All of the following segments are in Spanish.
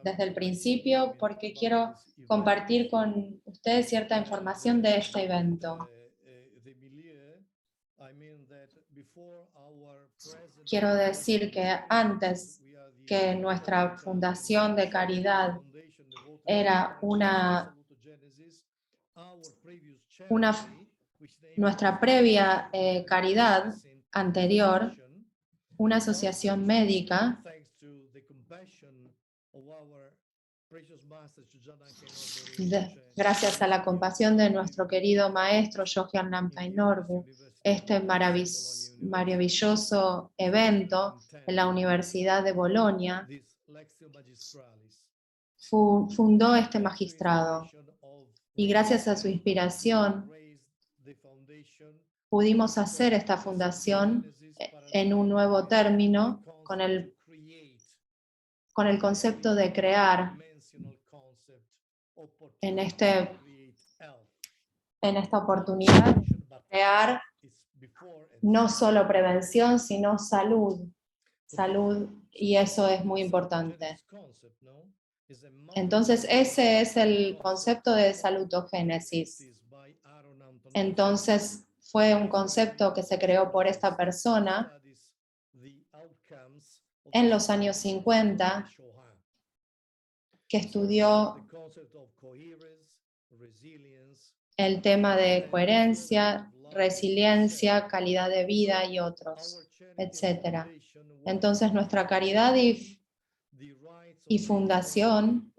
desde el principio porque quiero compartir con ustedes cierta información de este evento. Quiero decir que antes que nuestra fundación de caridad era nuestra previa caridad anterior, una asociación médica, gracias a la compasión de nuestro querido maestro Jogyan Nampai Norbu, este maravilloso evento en la Universidad de Bolonia fundó este magistrado. Y gracias a su inspiración pudimos hacer esta fundación en un nuevo término con el concepto de crear en esta oportunidad, crear no solo prevención, sino salud, y eso es muy importante. Entonces, ese es el concepto de salutogénesis. Entonces, fue un concepto que se creó por esta persona en los años 50, que estudió el tema de coherencia, resiliencia, calidad de vida y otros, etc. Entonces, nuestra caridad y fundación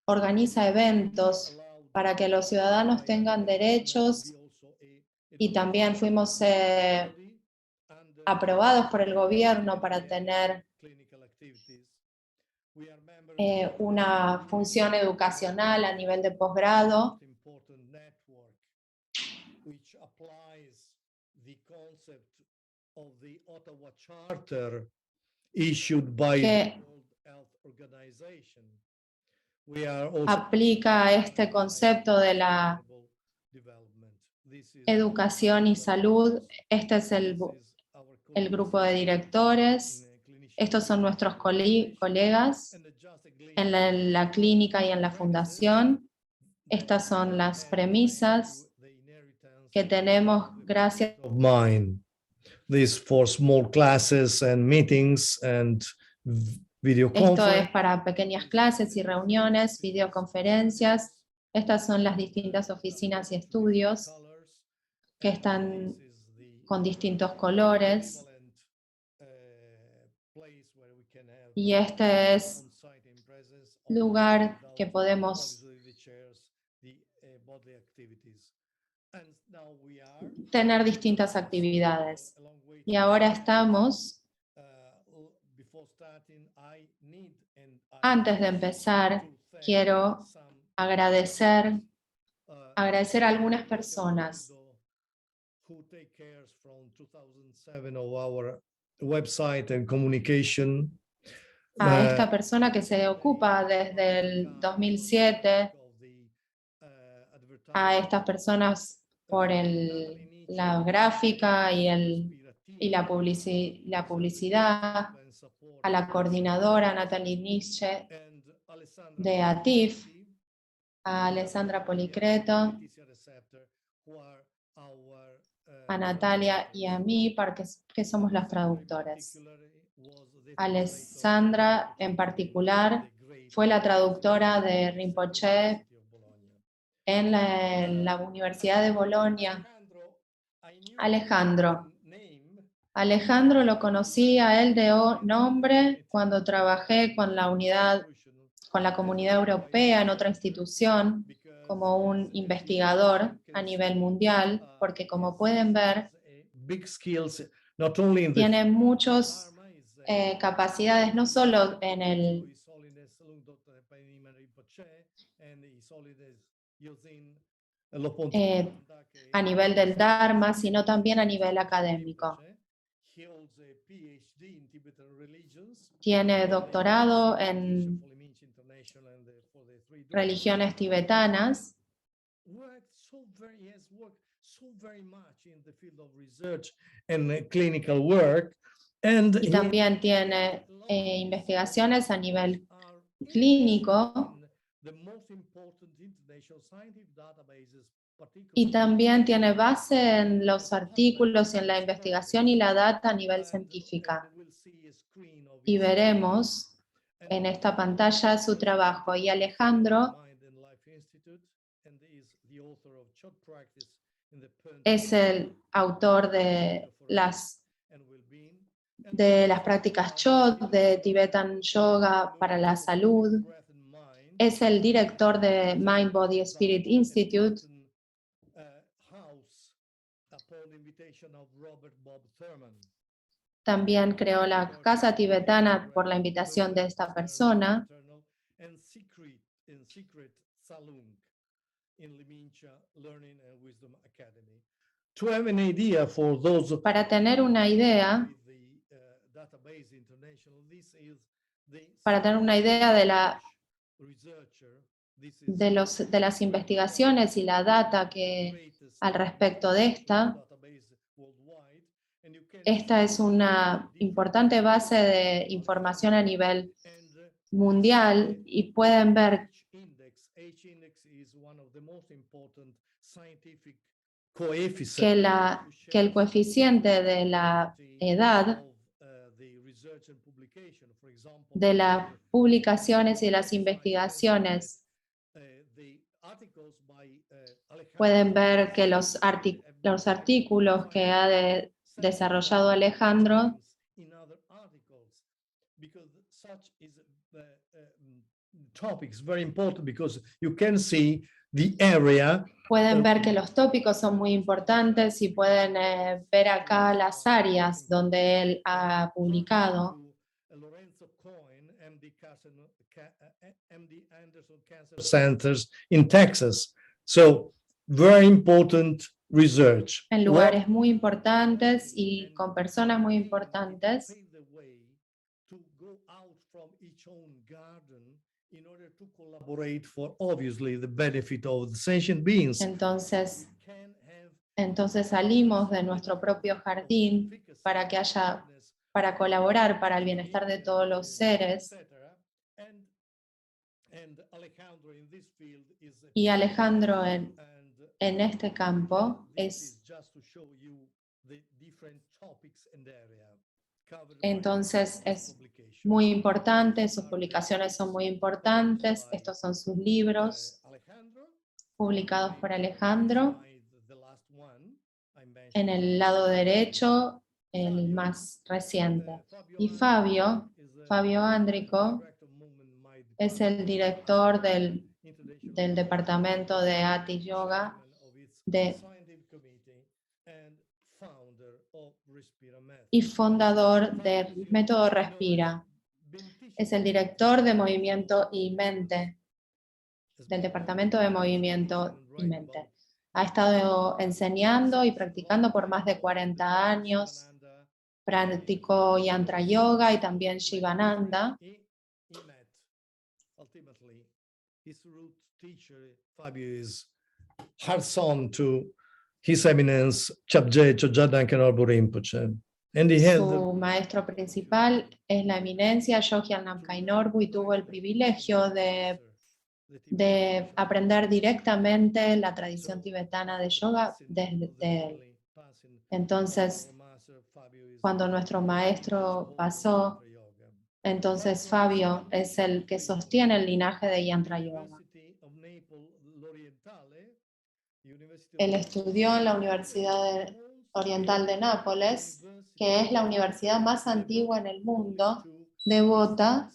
organiza eventos para que los ciudadanos tengan derechos y también fuimos aprobados por el gobierno para tener una función educacional a nivel de posgrado que aplica este concepto de la educación y salud. Este es el grupo de directores. Estos son nuestros colegas en la clínica y en la fundación. Estas son las premisas que tenemos gracias This for small classes and meetings and video conference. Esto es para pequeñas clases y reuniones, videoconferencias. Estas son las distintas oficinas y estudios que están con distintos colores. Y este es lugar que podemos tener distintas actividades. Y ahora estamos, antes de empezar, quiero agradecer a algunas personas a esta persona que se ocupa desde el 2007, a estas personas por la gráfica y la publicidad, a la coordinadora Natalie Nietzsche de ATIF, a Alessandra Policreto, a Natalia y a mí, que somos las traductores. Alessandra, en particular, fue la traductora de Rinpoche en la Universidad de Bolonia. Alejandro lo conocí a él de nombre cuando trabajé con la Comunidad Europea en otra institución como un investigador a nivel mundial, porque como pueden ver, tiene muchas capacidades, no solo a nivel del Dharma, sino también a nivel académico. Tiene doctorado en religiones tibetanas y también tiene investigaciones a nivel clínico y también tiene base en los artículos y en la investigación y la data a nivel científica. Y veremos en esta pantalla su trabajo. Y Alejandro es el autor de las prácticas CHOT, de Tibetan Yoga para la salud. Es el director de Mind, Body, Spirit Institute. También creó la Casa Tibetana por la invitación de esta persona. Para tener una idea, de las investigaciones y la data que al respecto de esta es una importante base de información a nivel mundial y pueden ver que el coeficiente de la edad de las publicaciones y las investigaciones, pueden ver que los artículos que ha desarrollado Alejandro pueden ver que los tópicos son muy importantes y pueden ver acá las áreas donde él ha publicado. Centers in Texas. So, very important research. En lugares muy importantes y con personas muy importantes. Entonces salimos de nuestro propio jardín para colaborar para el bienestar de todos los seres. Y Alejandro en este campo entonces es muy importante, sus publicaciones son muy importantes, estos son sus libros publicados por Alejandro. En el lado derecho, el más reciente. Y Fabio Andrico, es el director del departamento de Hatha Yoga y fundador del método Respira. Es el director de Movimiento y Mente, del departamento de Movimiento y Mente. Ha estado enseñando y practicando por más de 40 años. Practicó Yantra Yoga y también Shivananda. Fabio is son to His Eminence Chapje Chögyaltsen Khenpo Rinpoche. Su maestro principal es la eminencia Chogyal Namkhai Norbu y tuvo el privilegio de aprender directamente la tradición tibetana de yoga desde él. Entonces, cuando nuestro maestro pasó, entonces Fabio es el que sostiene el linaje de Yantra Yoga. Él estudió en la Universidad Oriental de Nápoles, que es la universidad más antigua en el mundo, devota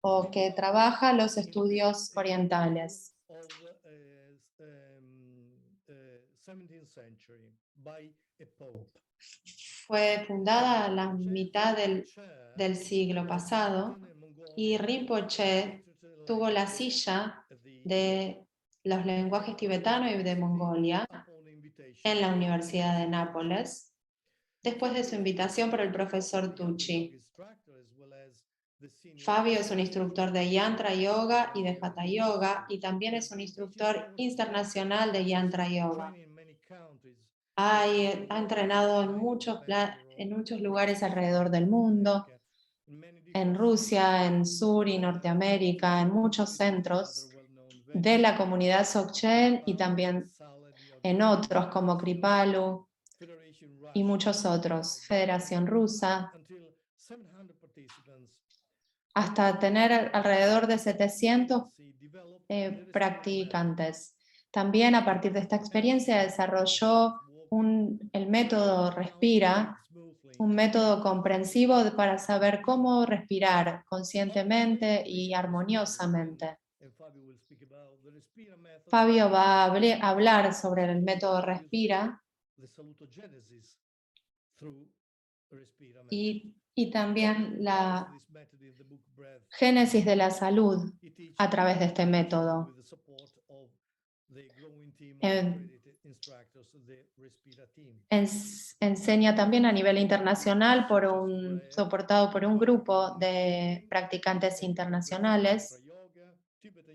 o que trabaja los estudios orientales. Fue fundada a la mitad del siglo pasado y Rinpoche tuvo la silla de los lenguajes tibetanos y de Mongolia en la Universidad de Nápoles, después de su invitación por el profesor Tucci. Fabio es un instructor de Yantra Yoga y de Hatha Yoga y también es un instructor internacional de Yantra Yoga. Ha entrenado en muchos lugares alrededor del mundo en Rusia, en Sur y Norteamérica, en muchos centros de la comunidad Dzogchen y también en otros como Kripalu y muchos otros, Federación Rusa, hasta tener alrededor de 700 practicantes. También a partir de esta experiencia desarrolló el método Respira, un método comprensivo para saber cómo respirar conscientemente y armoniosamente. Fabio va a hablar sobre el método Respira y también la génesis de la salud a través de este método. Enseña también a nivel internacional soportado por un grupo de practicantes internacionales.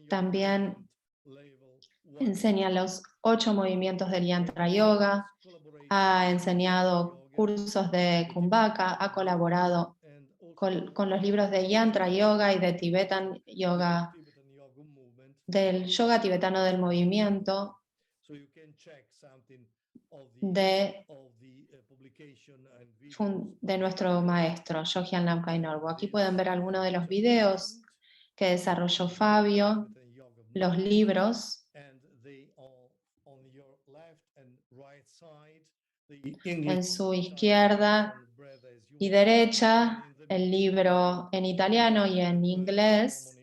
También enseña los 8 movimientos del Yantra Yoga, ha enseñado cursos de Kumbhaka, ha colaborado con los libros de Yantra Yoga y de Tibetan Yoga, del yoga tibetano del movimiento, de nuestro maestro, Jogyan Lamkai Norbu. Aquí pueden ver algunos de los videos que desarrolló Fabio, los libros. En su izquierda y derecha, el libro en italiano y en inglés,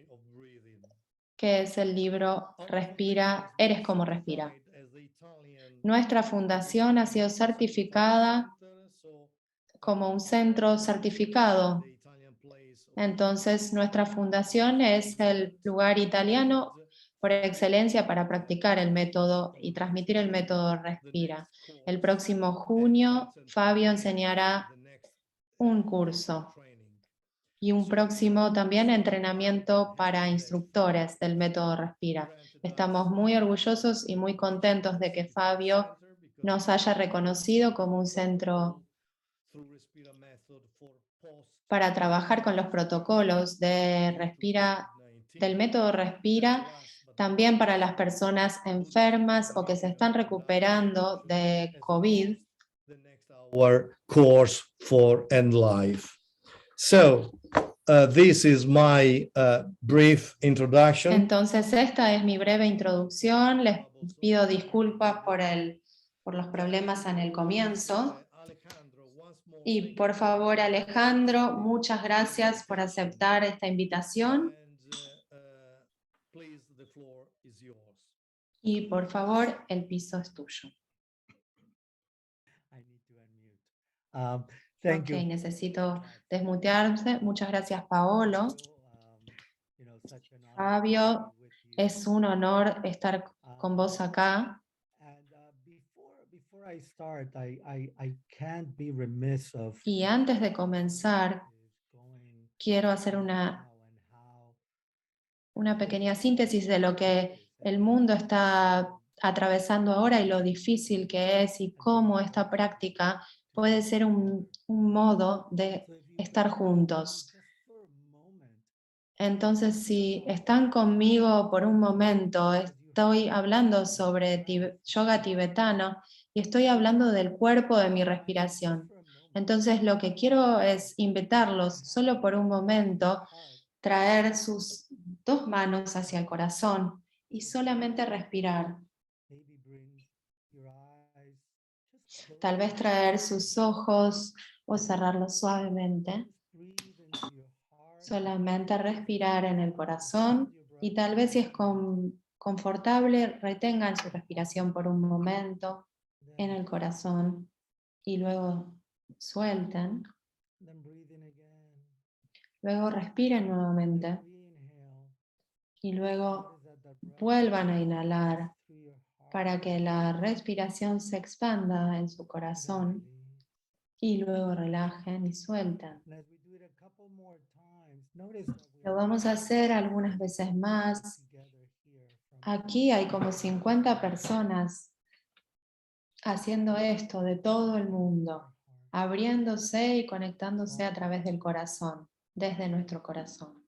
que es el libro Respira, eres como respira. Nuestra fundación ha sido certificada como un centro certificado. Entonces, nuestra fundación es el lugar italiano por excelencia para practicar el método y transmitir el método Respira. El próximo junio, Fabio enseñará un curso y un próximo también entrenamiento para instructores del método Respira. Estamos muy orgullosos y muy contentos de que Fabio nos haya reconocido como un centro para trabajar con los protocolos del método Respira, también para las personas enfermas o que se están recuperando de COVID. Our course for End Life. So, this is my brief introduction. Entonces, esta es mi breve introducción. Les pido disculpas por los problemas en el comienzo. Y por favor, Alejandro, muchas gracias por aceptar esta invitación. Y por favor, el piso es tuyo. Thank you. Necesito desmutearse. Muchas gracias, Paolo. Fabio, es un honor estar con vos acá. Y antes de comenzar, quiero hacer una pequeña síntesis de lo que el mundo está atravesando ahora y lo difícil que es y cómo esta práctica puede ser un modo de estar juntos. Entonces, si están conmigo por un momento, estoy hablando sobre yoga tibetano y estoy hablando del cuerpo de mi respiración. Entonces, lo que quiero es invitarlos solo por un momento, traer sus 2 manos hacia el corazón y solamente respirar. Tal vez traer sus ojos o cerrarlos suavemente. Solamente respirar en el corazón y tal vez si es confortable, retengan su respiración por un momento en el corazón y luego suelten. Luego respiren nuevamente y luego vuelvan a inhalar para que la respiración se expanda en su corazón y luego relajen y suelten. Lo vamos a hacer algunas veces más. Aquí hay como 50 personas haciendo esto de todo el mundo, abriéndose y conectándose a través del corazón. desde nuestro corazón.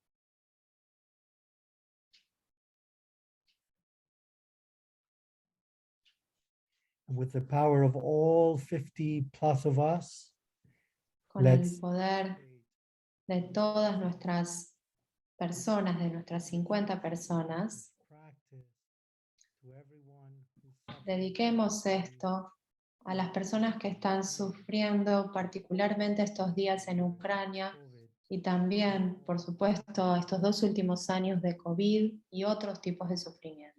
With the power of all 50 plus of us, Con el let's poder de todas nuestras personas, de nuestras 50 personas, practice to everyone who's suffering dediquemos esto a las personas que están sufriendo particularmente estos días en Ucrania COVID. y también, por supuesto, estos 2 últimos años de COVID y otros tipos de sufrimiento.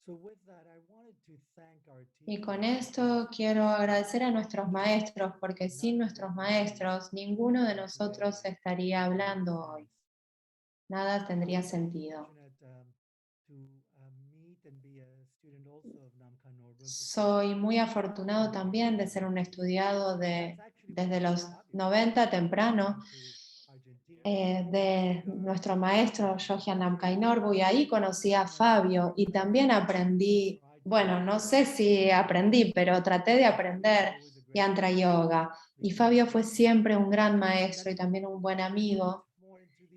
So with that, I wanted to thank our Y team. con esto quiero agradecer a nuestros maestros, porque sin nuestros maestros ninguno de nosotros estaría hablando hoy. Nada tendría sentido. Soy muy afortunado también de ser un estudiado desde los 90 temprano de nuestro maestro Yogi Namkhai Norbu, y ahí conocí a Fabio y también aprendí, bueno, no sé si aprendí, pero traté de aprender Yantra Yoga. Y Fabio fue siempre un gran maestro y también un buen amigo.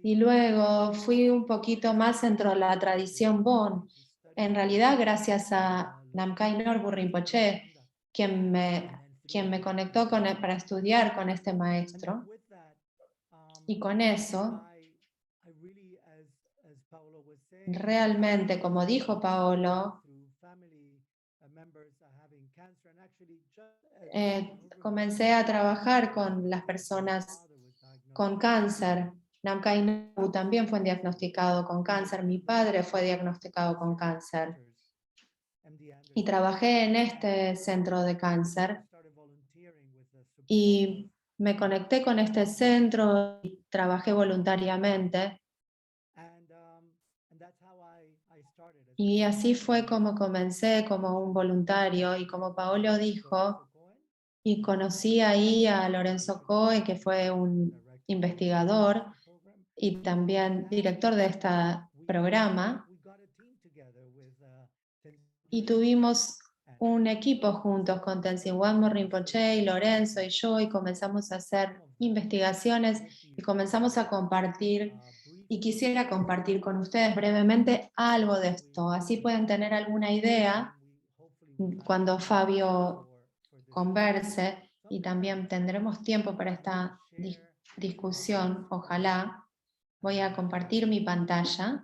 Y luego fui un poquito más dentro de la tradición Bon, en realidad gracias a Namkhai Norbu Rinpoche, quien me conectó para estudiar con este maestro. Y con eso, realmente, como dijo Paolo, comencé a trabajar con las personas con cáncer. Namkhai Norbu también fue diagnosticado con cáncer, mi padre fue diagnosticado con cáncer. Y trabajé en este centro de cáncer y me conecté con este centro y trabajé voluntariamente. Y así fue como comencé como un voluntario, y como Paolo dijo, y conocí ahí a Lorenzo Coe, que fue un investigador y también director de este programa, y tuvimos un equipo juntos con Tenzin Wanmo Rinpoche y Lorenzo y yo, y comenzamos a hacer investigaciones y comenzamos a compartir, y quisiera compartir con ustedes brevemente algo de esto, así pueden tener alguna idea cuando Fabio converse, y también tendremos tiempo para esta discusión, ojalá. Voy a compartir mi pantalla.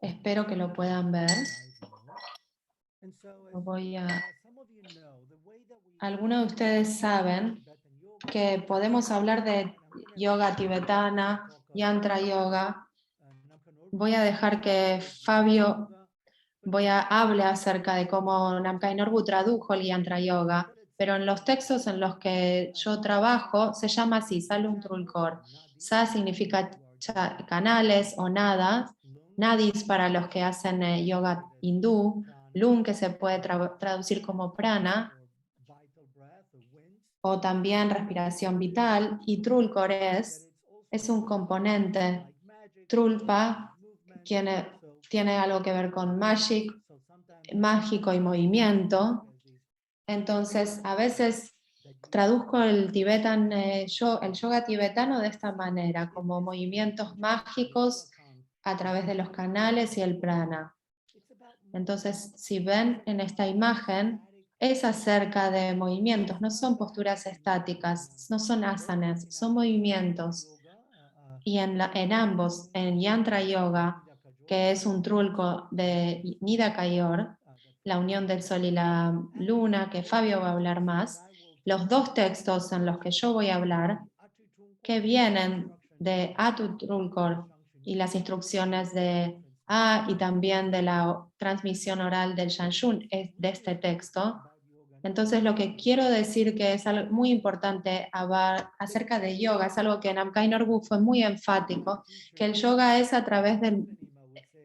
Espero que lo puedan ver. Algunos de ustedes saben que podemos hablar de yoga tibetana, yantra yoga. Voy a dejar que Fabio hable acerca de cómo Namkhai Norbu tradujo el yantra yoga, pero en los textos en los que yo trabajo se llama así, Salum Trulkor. Sa significa canales o nada, nadis para los que hacen yoga hindú, lung que se puede traducir como prana, o también respiración vital, y Trulkor es un componente. Trulpa tiene algo que ver con mágico y movimiento. Entonces, a veces traduzco el yoga tibetano de esta manera, como movimientos mágicos a través de los canales y el prana. Entonces, si ven en esta imagen, es acerca de movimientos, no son posturas estáticas, no son asanas, son movimientos. Y en ambos, en Yantra Yoga, que es un trulco de Nidakayor, la unión del sol y la luna, que Fabio va a hablar más, los dos textos en los que yo voy a hablar, que vienen de Atu Trulkor y las instrucciones de y también de la transmisión oral del Shanshun, es de este texto. Entonces lo que quiero decir que es algo muy importante acerca de yoga, es algo que Namkhai Norbu fue muy enfático, que el yoga es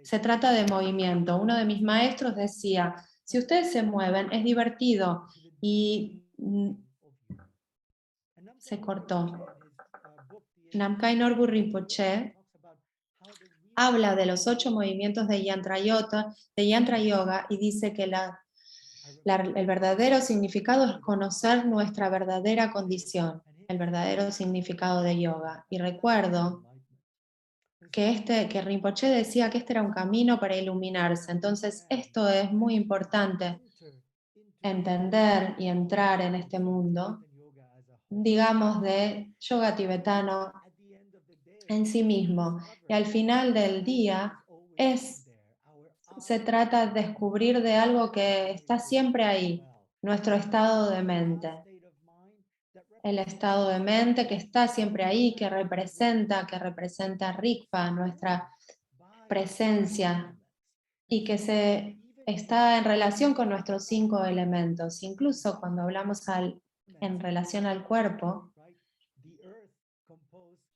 se trata de movimiento. Uno de mis maestros decía, si ustedes se mueven es divertido, y se cortó. Namkhai Norbu Rinpoche habla de los 8 movimientos de Yantra Yoga y dice que El verdadero significado es conocer nuestra verdadera condición, el verdadero significado de yoga. Y recuerdo que Rinpoche decía que este era un camino para iluminarse. Entonces, esto es muy importante, entender y entrar en este mundo, digamos, de yoga tibetano en sí mismo. Y al final del día se trata de descubrir de algo que está siempre ahí, nuestro estado de mente. El estado de mente que está siempre ahí, que representa Rigpa, nuestra presencia, y que está en relación con nuestros 5 elementos. Incluso cuando hablamos en relación al cuerpo,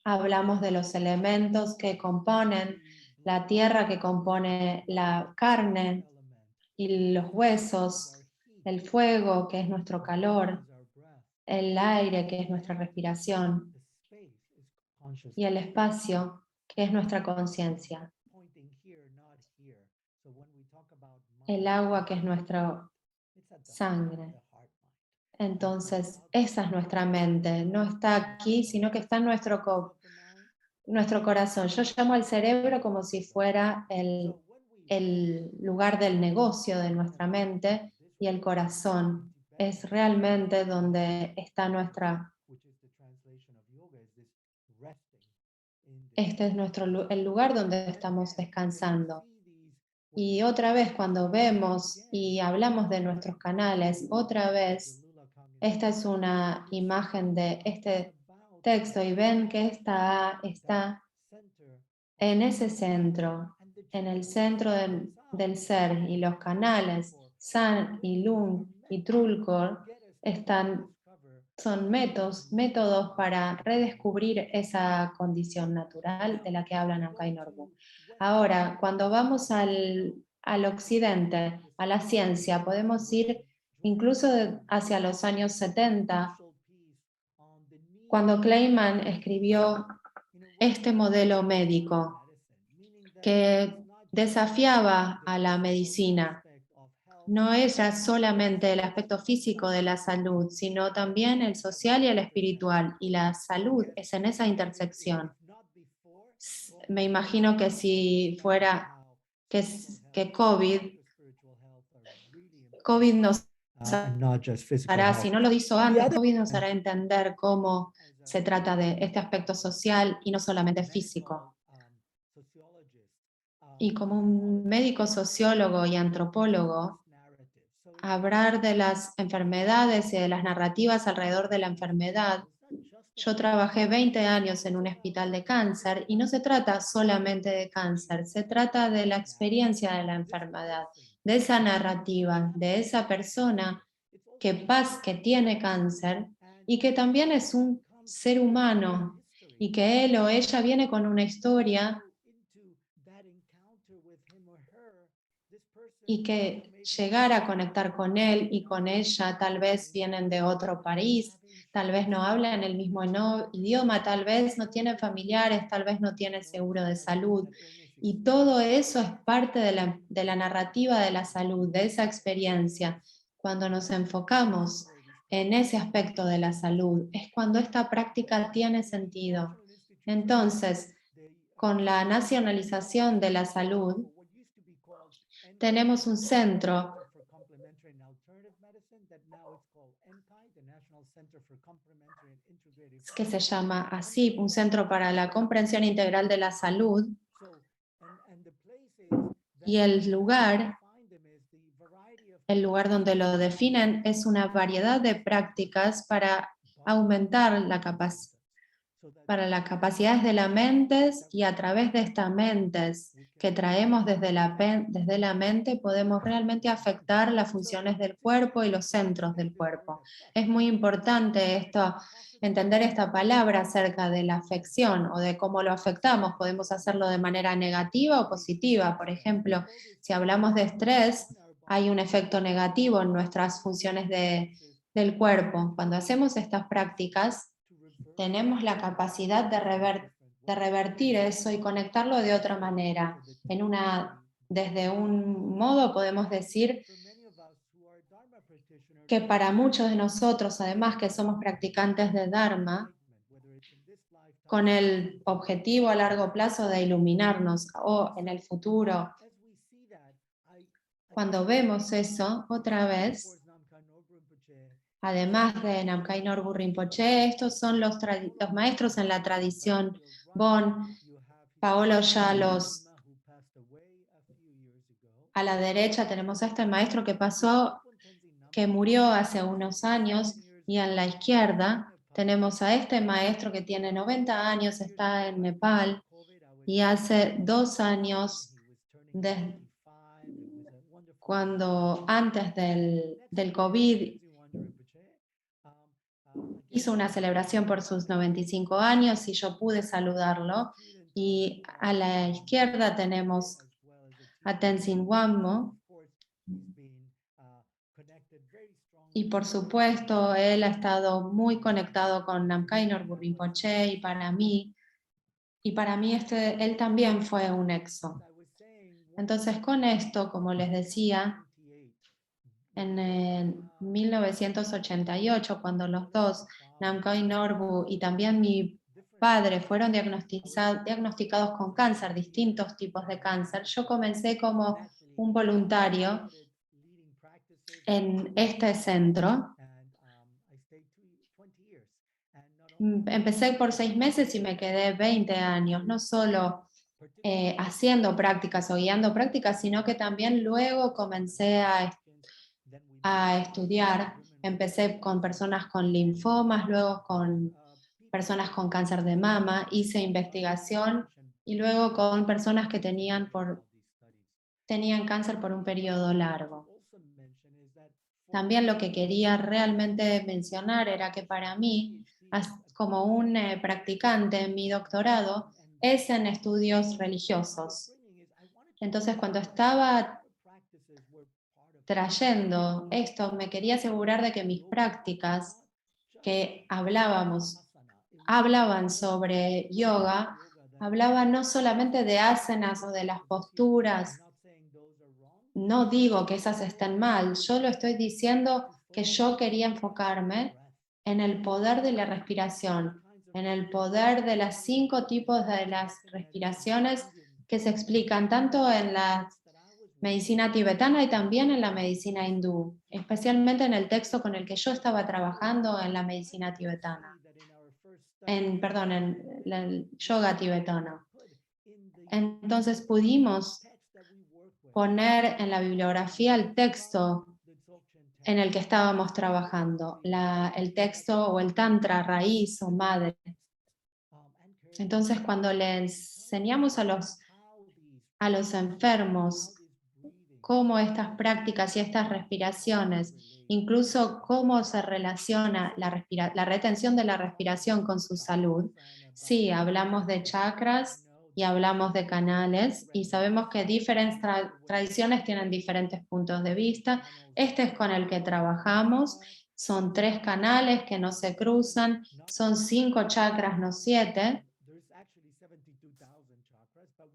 hablamos de los elementos que componen la tierra, que compone la carne y los huesos, el fuego, que es nuestro calor, el aire, que es nuestra respiración, y el espacio, que es nuestra conciencia, el agua, que es nuestra sangre. Entonces, esa es nuestra mente, no está aquí, sino que está en nuestro corazón. Yo llamo al cerebro como si fuera el lugar del negocio de nuestra mente, y el corazón es realmente donde está este es el lugar donde estamos descansando. Y otra vez, cuando vemos y hablamos de nuestros canales, otra vez, esta es una imagen de este texto, y ven que está en ese centro, en el centro del ser, y los canales San y Lung y Trulkor son métodos para redescubrir esa condición natural de la que hablan acá en Norbu. Ahora, cuando vamos al occidente, a la ciencia, podemos ir incluso hacia los años 70, cuando Kleiman escribió este modelo médico que desafiaba a la medicina. No era solamente el aspecto físico de la salud, sino también el social y el espiritual. Y la salud es en esa intersección. Me imagino que si fuera que COVID nos And not just physical hará, health. si no lo hizo antes, COVID nos hará entender cómo se trata de este aspecto social y no solamente físico. Y como un médico, sociólogo y antropólogo, hablar de las enfermedades y de las narrativas alrededor de la enfermedad. Yo trabajé 20 años en un hospital de cáncer y no se trata solamente de cáncer, se trata de la experiencia de la enfermedad, de esa narrativa, de esa persona que tiene cáncer y que también es un ser humano, y que él o ella viene con una historia, y que llegar a conectar con él y con ella tal vez vienen de otro país, tal vez no hablan el mismo idioma, tal vez no tienen familiares, tal vez no tienen seguro de salud. Y todo eso es parte de la narrativa de la salud, de esa experiencia. Cuando nos enfocamos en ese aspecto de la salud, es cuando esta práctica tiene sentido. Entonces, con la nacionalización de la salud, tenemos un centro que se llama así, un Centro para la Comprensión Integral de la Salud, y el lugar donde lo definen es una variedad de prácticas para aumentar para las capacidades de la mente, y a través de estas mentes que traemos desde la mente podemos realmente afectar las funciones del cuerpo y los centros del cuerpo. Es muy importante entender esta palabra acerca de la afección o de cómo lo afectamos. Podemos hacerlo de manera negativa o positiva. Por ejemplo, si hablamos de estrés, hay un efecto negativo en nuestras funciones del cuerpo. Cuando hacemos estas prácticas, tenemos la capacidad de revertir eso y conectarlo de otra manera. Desde un modo podemos decir que para muchos de nosotros, además que somos practicantes de Dharma, con el objetivo a largo plazo de iluminarnos o en el futuro, cuando vemos eso otra vez, además de Namkhai Norbu Rinpoche, estos son los maestros en la tradición Bon. Paolo ya a la derecha tenemos a este maestro que murió hace unos años, y a la izquierda tenemos a este maestro que tiene 90 años, está en Nepal, y hace 2 años, antes del COVID, hizo una celebración por sus 95 años y yo pude saludarlo. Y a la izquierda tenemos a Tenzin Wanmo, y por supuesto él ha estado muy conectado con Namkhai Norbu Rinpoche, y para mí él también fue un exo. Entonces con esto, como les decía, en 1988, cuando los dos, Namkhai Norbu y también mi padre, fueron diagnosticados con cáncer, distintos tipos de cáncer, yo comencé como un voluntario en este centro. Empecé por 6 meses y me quedé 20 años, no solo haciendo prácticas o guiando prácticas, sino que también luego comencé a estudiar. Empecé con personas con linfomas, luego con personas con cáncer de mama, hice investigación, y luego con personas que tenían cáncer por un periodo largo. También lo que quería realmente mencionar era que para mí, como un practicante, mi doctorado es en estudios religiosos. Entonces, cuando estaba trayendo esto, me quería asegurar de que mis prácticas que hablaban sobre yoga, hablaban no solamente de asanas o de las posturas. No digo que esas estén mal, yo lo estoy diciendo que yo quería enfocarme en el poder de la respiración, en el poder de los 5 tipos de las respiraciones que se explican tanto en la medicina tibetana y también en la medicina hindú, especialmente en el texto con el que yo estaba trabajando en la medicina tibetana, en el yoga tibetano. Entonces pudimos poner en la bibliografía el texto en el que estábamos trabajando, el texto o el tantra raíz o madre. Entonces, cuando le enseñamos a los enfermos cómo estas prácticas y estas respiraciones, incluso cómo se relaciona la retención de la respiración con su salud, sí, hablamos de chakras y hablamos de canales, y sabemos que diferentes tradiciones tienen diferentes puntos de vista. Este es con el que trabajamos. Son 3 canales que no se cruzan, son 5 chakras, no 7.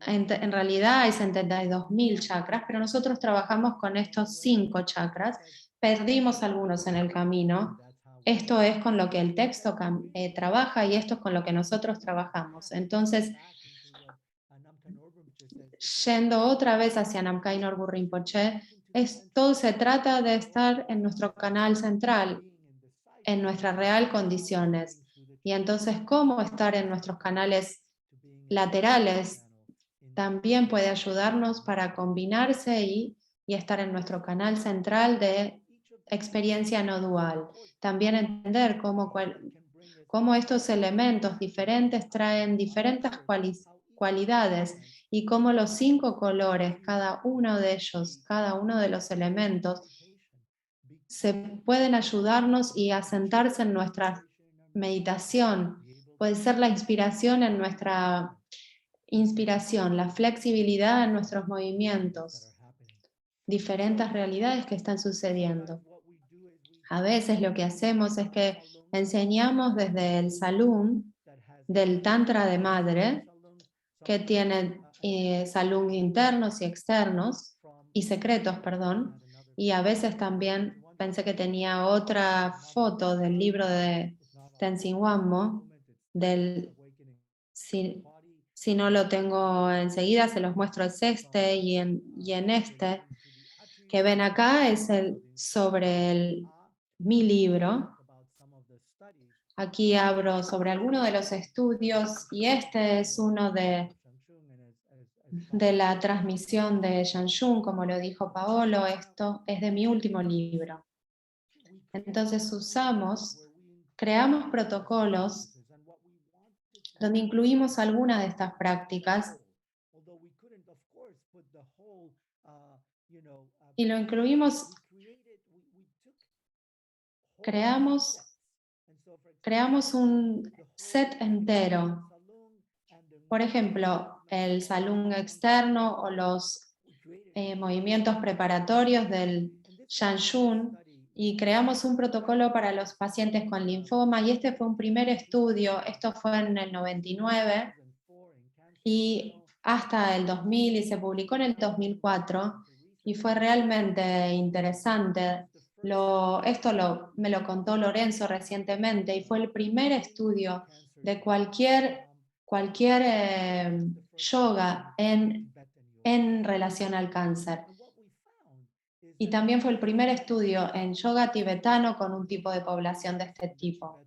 En realidad hay 72.000 chakras, pero nosotros trabajamos con estos 5 chakras. Perdimos algunos en el camino. Esto es con lo que el texto trabaja, y esto es con lo que nosotros trabajamos. Entonces, yendo otra vez hacia Namkhai Norbu Rinpoche, todo se trata de estar en nuestro canal central, en nuestras real condiciones. Y entonces, ¿cómo estar en nuestros canales laterales? También puede ayudarnos para combinarse y estar en nuestro canal central de experiencia no dual. También entender cómo estos elementos diferentes traen diferentes cualidades, y cómo los 5 colores, cada uno de ellos, cada uno de los elementos, se pueden ayudarnos y asentarse en nuestra meditación. Puede ser la inspiración en nuestra inspiración, la flexibilidad en nuestros movimientos, diferentes realidades que están sucediendo. A veces lo que hacemos es que enseñamos desde el salón del Tantra de Madre, que tiene salón internos y externos, y secretos, perdón, y a veces también pensé que tenía otra foto del libro de Tenzin Wanmo, si no lo tengo enseguida, se los muestro, es este y en este que ven acá es sobre mi libro. Aquí abro sobre alguno de los estudios y este es uno de la transmisión de Shanshun, como lo dijo Paolo. Esto es de mi último libro. Entonces creamos protocolos donde incluimos algunas de estas prácticas y lo incluimos, creamos un set entero. Por ejemplo, el salón externo o los movimientos preparatorios del Shanshun, y creamos un protocolo para los pacientes con linfoma, y este fue un primer estudio, esto fue en el 99 y hasta el 2000 y se publicó en el 2004 y fue realmente interesante. Me lo contó Lorenzo recientemente y fue el primer estudio de cualquier yoga en relación al cáncer. Y también fue el primer estudio en yoga tibetano con un tipo de población de este tipo.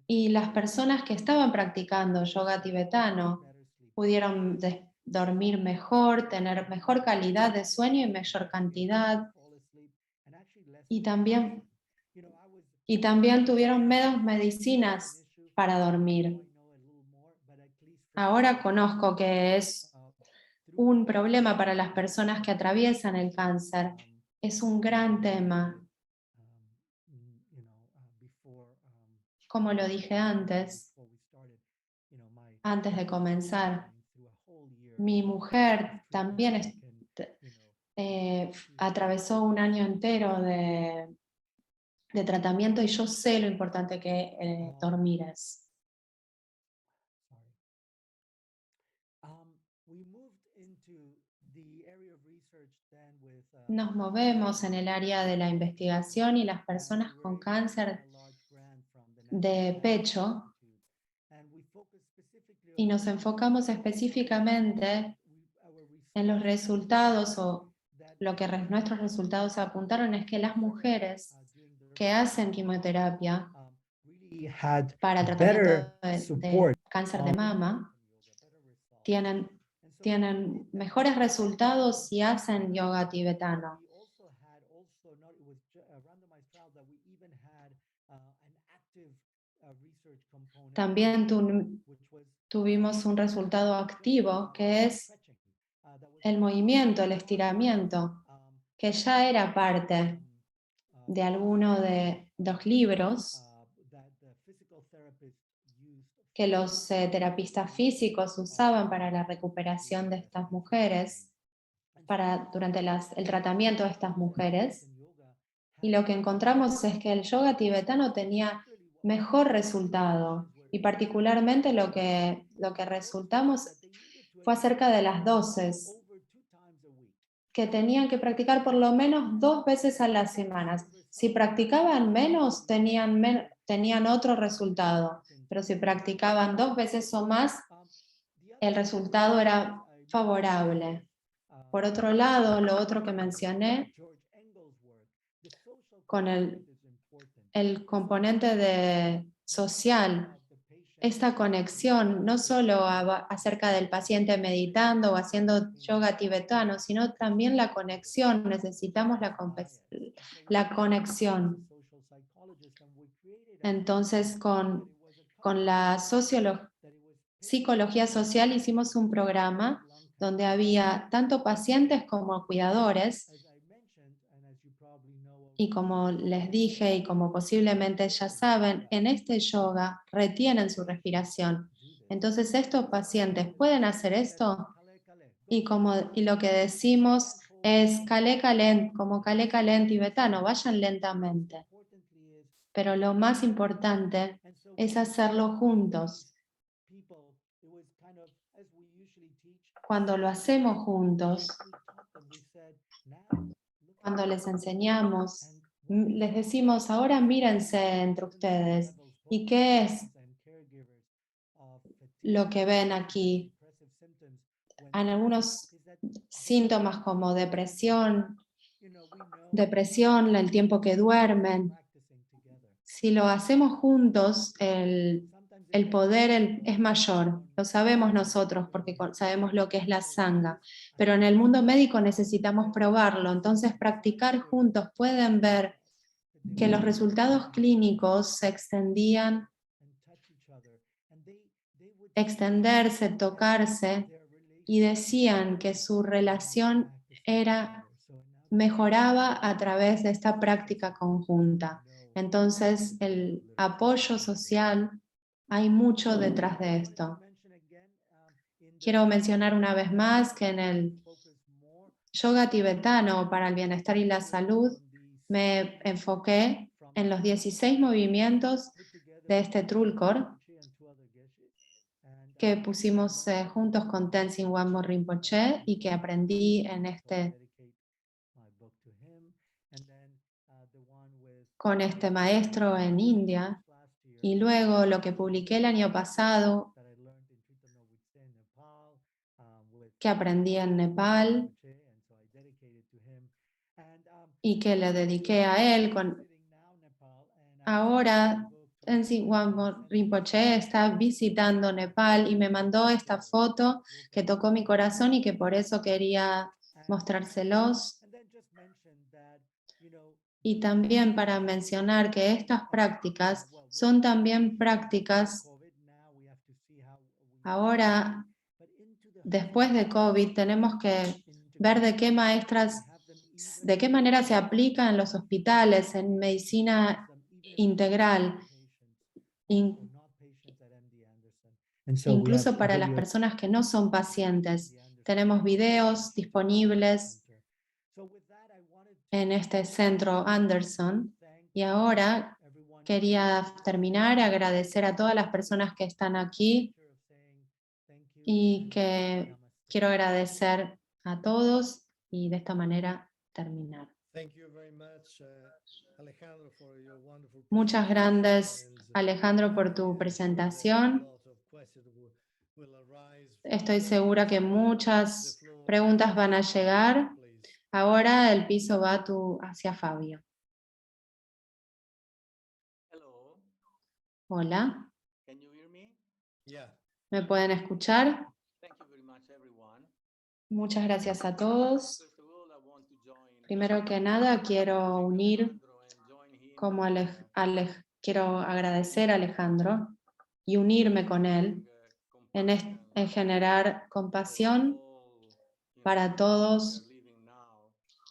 Y las personas que estaban practicando yoga tibetano pudieron dormir mejor, tener mejor calidad de sueño y mayor cantidad. Y también tuvieron menos medicinas para dormir. Ahora conozco que es un problema para las personas que atraviesan el cáncer. Es un gran tema. Como lo dije antes de comenzar, mi mujer también atravesó un año entero de tratamiento y yo sé lo importante que dormir es. Nos movemos en el área de la investigación y las personas con cáncer de pecho y nos enfocamos específicamente en los resultados, o lo que nuestros resultados apuntaron es que las mujeres que hacen quimioterapia para tratamiento de cáncer de mama tienen mejores resultados si hacen yoga tibetano. También tuvimos un resultado activo que es el movimiento, el estiramiento, que ya era parte de alguno de los libros que los terapistas físicos usaban para la recuperación de estas mujeres, durante el tratamiento de estas mujeres. Y lo que encontramos es que el yoga tibetano tenía mejor resultado, y particularmente lo que resultamos fue acerca de las dosis, que tenían que practicar por lo menos 2 veces a la semana. Si practicaban menos, tenían otro resultado, pero si practicaban 2 veces o más, el resultado era favorable. Por otro lado, lo otro que mencioné, con el componente social, esta conexión, no solo acerca del paciente meditando o haciendo yoga tibetano, sino también la conexión. Necesitamos la conexión. Entonces, con la psicología social hicimos un programa donde había tanto pacientes como cuidadores, y como les dije y como posiblemente ya saben, en este yoga retienen su respiración. Entonces estos pacientes pueden hacer esto y lo que decimos es kale kalen, como kale kalen tibetano, vayan lentamente. Pero lo más importante es hacerlo juntos. Cuando lo hacemos juntos, cuando les enseñamos les decimos, ahora mírense entre ustedes. ¿Y qué es lo que ven aquí? En algunos síntomas como depresión, el tiempo que duermen. Si lo hacemos juntos, el poder es mayor. Lo sabemos nosotros porque sabemos lo que es la sangha. Pero en el mundo médico necesitamos probarlo. Entonces, practicar juntos, pueden ver que los resultados clínicos se extendían, extenderse, tocarse, y decían que su relación mejoraba a través de esta práctica conjunta. Entonces, el apoyo social, hay mucho detrás de esto. Quiero mencionar una vez más que en el yoga tibetano para el bienestar y la salud me enfoqué en los 16 movimientos de este Trulkor que pusimos juntos con Tenzin Wanmo Rinpoche y que aprendí con este maestro en India, y luego lo que publiqué el año pasado que aprendí en Nepal y que le dediqué a él. Ahora Tenzin Wanmo Rinpoche está visitando Nepal y me mandó esta foto que tocó mi corazón y que por eso quería mostrárselos. Y también para mencionar que estas prácticas son también prácticas, ahora, después de COVID, tenemos que ver de qué manera se aplica en los hospitales, en medicina integral, incluso para las personas que no son pacientes. Tenemos videos disponibles en este centro Anderson. Y ahora quería terminar, agradecer a todas las personas que están aquí y que quiero agradecer a todos y de esta manera terminar. Muchas gracias, Alejandro, por tu presentación. Estoy segura que muchas preguntas van a llegar. Ahora el piso va hacia Fabio. Hola. ¿Me pueden escuchar? Muchas gracias a todos. Primero que nada, quiero unir quiero agradecer a Alejandro y unirme con él en generar compasión para todos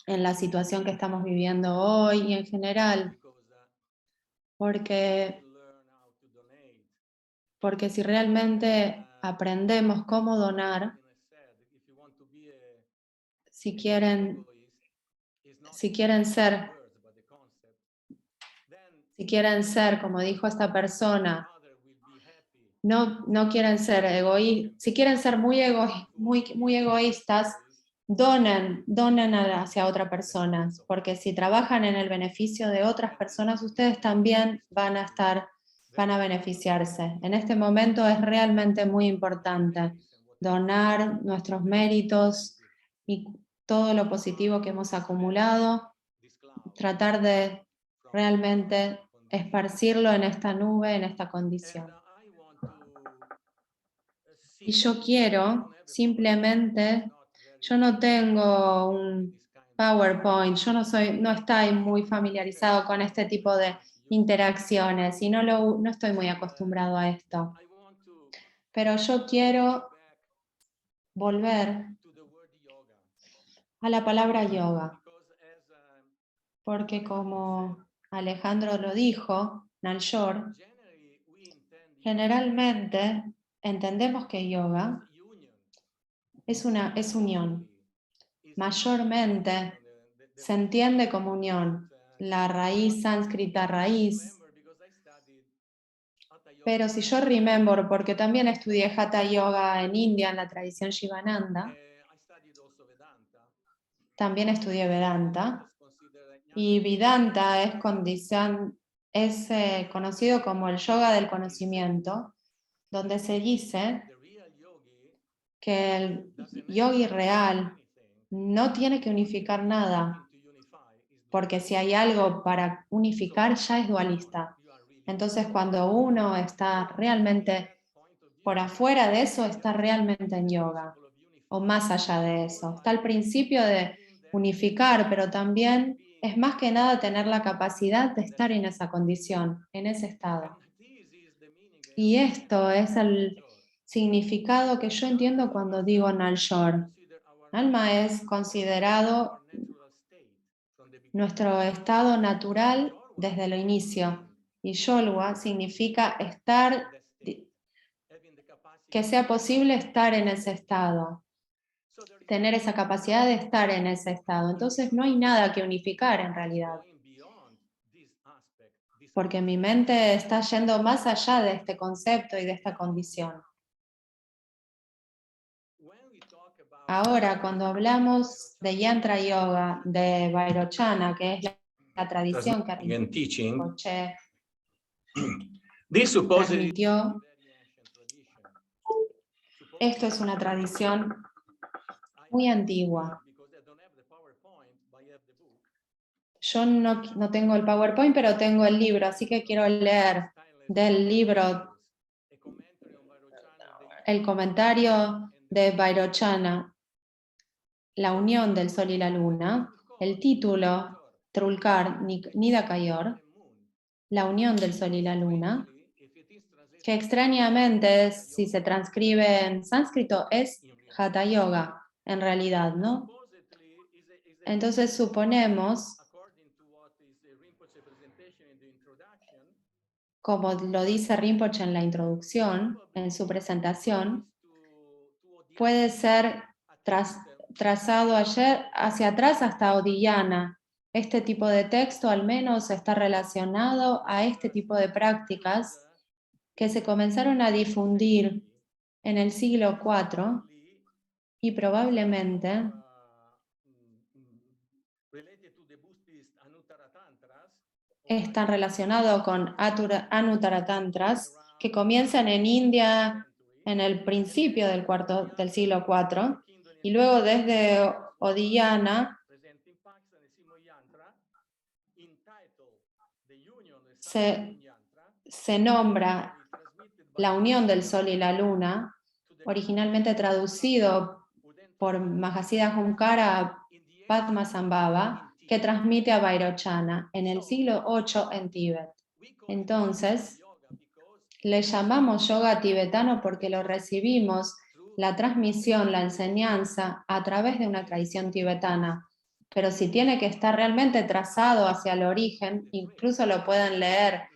en la situación que estamos viviendo hoy y en general, porque si realmente aprendemos cómo donar, si quieren ser, como dijo esta persona, no quieren ser egoístas, si quieren ser muy egoístas, donen hacia otras personas, porque si trabajan en el beneficio de otras personas, ustedes también van a beneficiarse. En este momento es realmente muy importante donar nuestros méritos y todo lo positivo que hemos acumulado, tratar de realmente esparcirlo en esta nube, en esta condición. Y yo quiero simplemente, yo no tengo un PowerPoint, yo no estoy muy familiarizado con este tipo de interacciones y no estoy muy acostumbrado a esto. Pero yo quiero volver a la palabra yoga, porque como Alejandro lo dijo, Nalshor, generalmente entendemos que yoga es unión. Mayormente se entiende como unión, la raíz sánscrita raíz. Pero si yo remember, porque también estudié Hatha Yoga en India, en la tradición Shivananda, también estudié Vedanta, Y Vedanta es conocido como el yoga del conocimiento, donde se dice que el yogi real no tiene que unificar nada, porque si hay algo para unificar ya es dualista. Entonces cuando uno está realmente por afuera de eso, está realmente en yoga, o más allá de eso. Está el principio de unificar, pero también es más que nada tener la capacidad de estar en esa condición, en ese estado. Y esto es el significado que yo entiendo cuando digo Nalshor. Alma es considerado nuestro estado natural desde el inicio. Y Yolwa significa estar, que sea posible estar en ese estado, tener esa capacidad de estar en ese estado. Entonces no hay nada que unificar en realidad, porque mi mente está yendo más allá de este concepto y de esta condición. Ahora, cuando hablamos de Yantra Yoga, de Vairochana, que es la tradición que Rinpoche transmitió, esto es una tradición muy antigua. Yo no tengo el PowerPoint, pero tengo el libro, así que quiero leer del libro el comentario de Vairochana, La unión del sol y la luna, el título, Trulkar Nidakayor, La unión del sol y la luna, que extrañamente, si se transcribe en sánscrito, es Hatha Yoga, en realidad, ¿no? Entonces suponemos, como lo dice Rinpoche en la introducción, en su presentación, puede ser trazado hacia atrás hasta Odiyana. Este tipo de texto al menos está relacionado a este tipo de prácticas que se comenzaron a difundir en el siglo IV y probablemente están relacionados con Anuttara Tantras, que comienzan en India en el principio del siglo IV, y luego desde Odiyana se nombra la unión del sol y la luna, originalmente traducido por Mahasiddha Hunkara Padmasambhava, que transmite a Vairochana en el siglo VIII en Tíbet. Entonces, le llamamos yoga tibetano porque lo recibimos, la transmisión, la enseñanza, a través de una tradición tibetana. Pero si tiene que estar realmente trazado hacia el origen, incluso lo pueden leer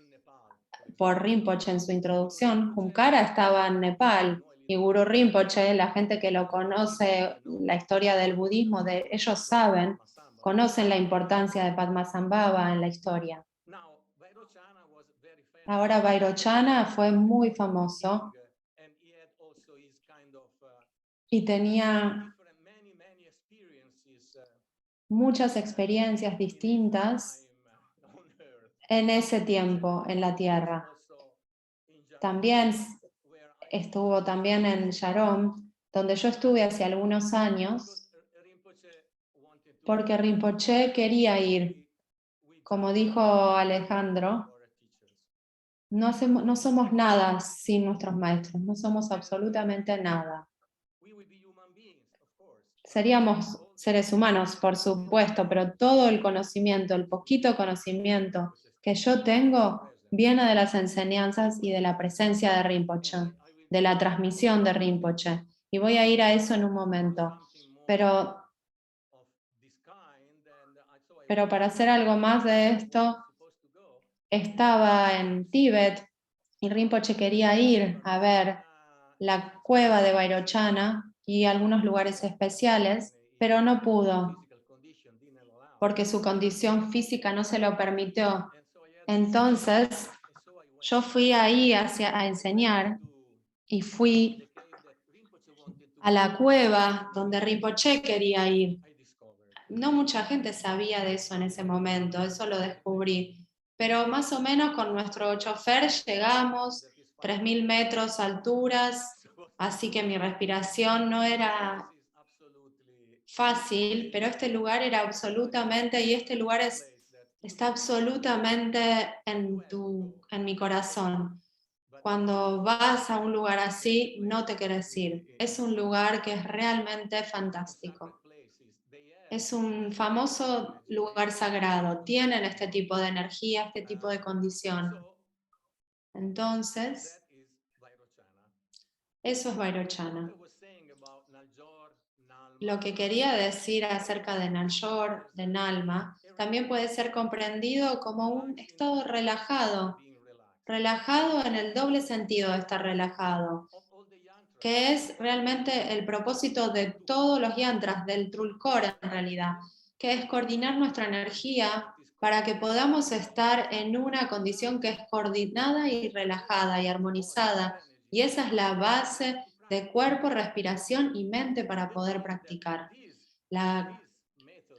por Rinpoche en su introducción. Hunkara estaba en Nepal y Guru Rinpoche, la gente que lo conoce, la historia del budismo, ellos saben, conocen la importancia de Padmasambhava en la historia. Ahora Vairochana fue muy famoso y tenía muchas experiencias distintas en ese tiempo en la tierra. También estuvo también en Sharon, donde yo estuve hace algunos años, porque Rinpoche quería ir. Como dijo Alejandro, no somos nada sin nuestros maestros, no somos absolutamente nada. Seríamos seres humanos, por supuesto, pero todo el conocimiento, el poquito conocimiento que yo tengo, viene de las enseñanzas y de la presencia de Rinpoche, de la transmisión de Rinpoche. Y voy a ir a eso en un momento. Pero para hacer algo más de esto, estaba en Tíbet y Rinpoche quería ir a ver la cueva de Vairochana y algunos lugares especiales, pero no pudo, porque su condición física no se lo permitió. Entonces, yo fui ahí a enseñar y fui a la cueva donde Rinpoche quería ir. no mucha gente sabía de eso en ese momento, eso lo descubrí. Pero más o menos con nuestro chofer llegamos 3.000 metros alturas, así que mi respiración no era fácil, pero este lugar era absolutamente, y este lugar está absolutamente en mi corazón. Cuando vas a un lugar así, no te quieres ir. Es un lugar que es realmente fantástico. Es un famoso lugar sagrado. Tienen este tipo de energía, este tipo de condición. Entonces, eso es Vairochana. Lo que quería decir acerca de Naljor, de Nalma, también puede ser comprendido como un estado relajado. Relajado en el doble sentido de estar relajado, que es realmente el propósito de todos los yantras, del Trulkor en realidad, que es coordinar nuestra energía para que podamos estar en una condición que es coordinada y relajada y armonizada. Y esa es la base de cuerpo, respiración y mente para poder practicar.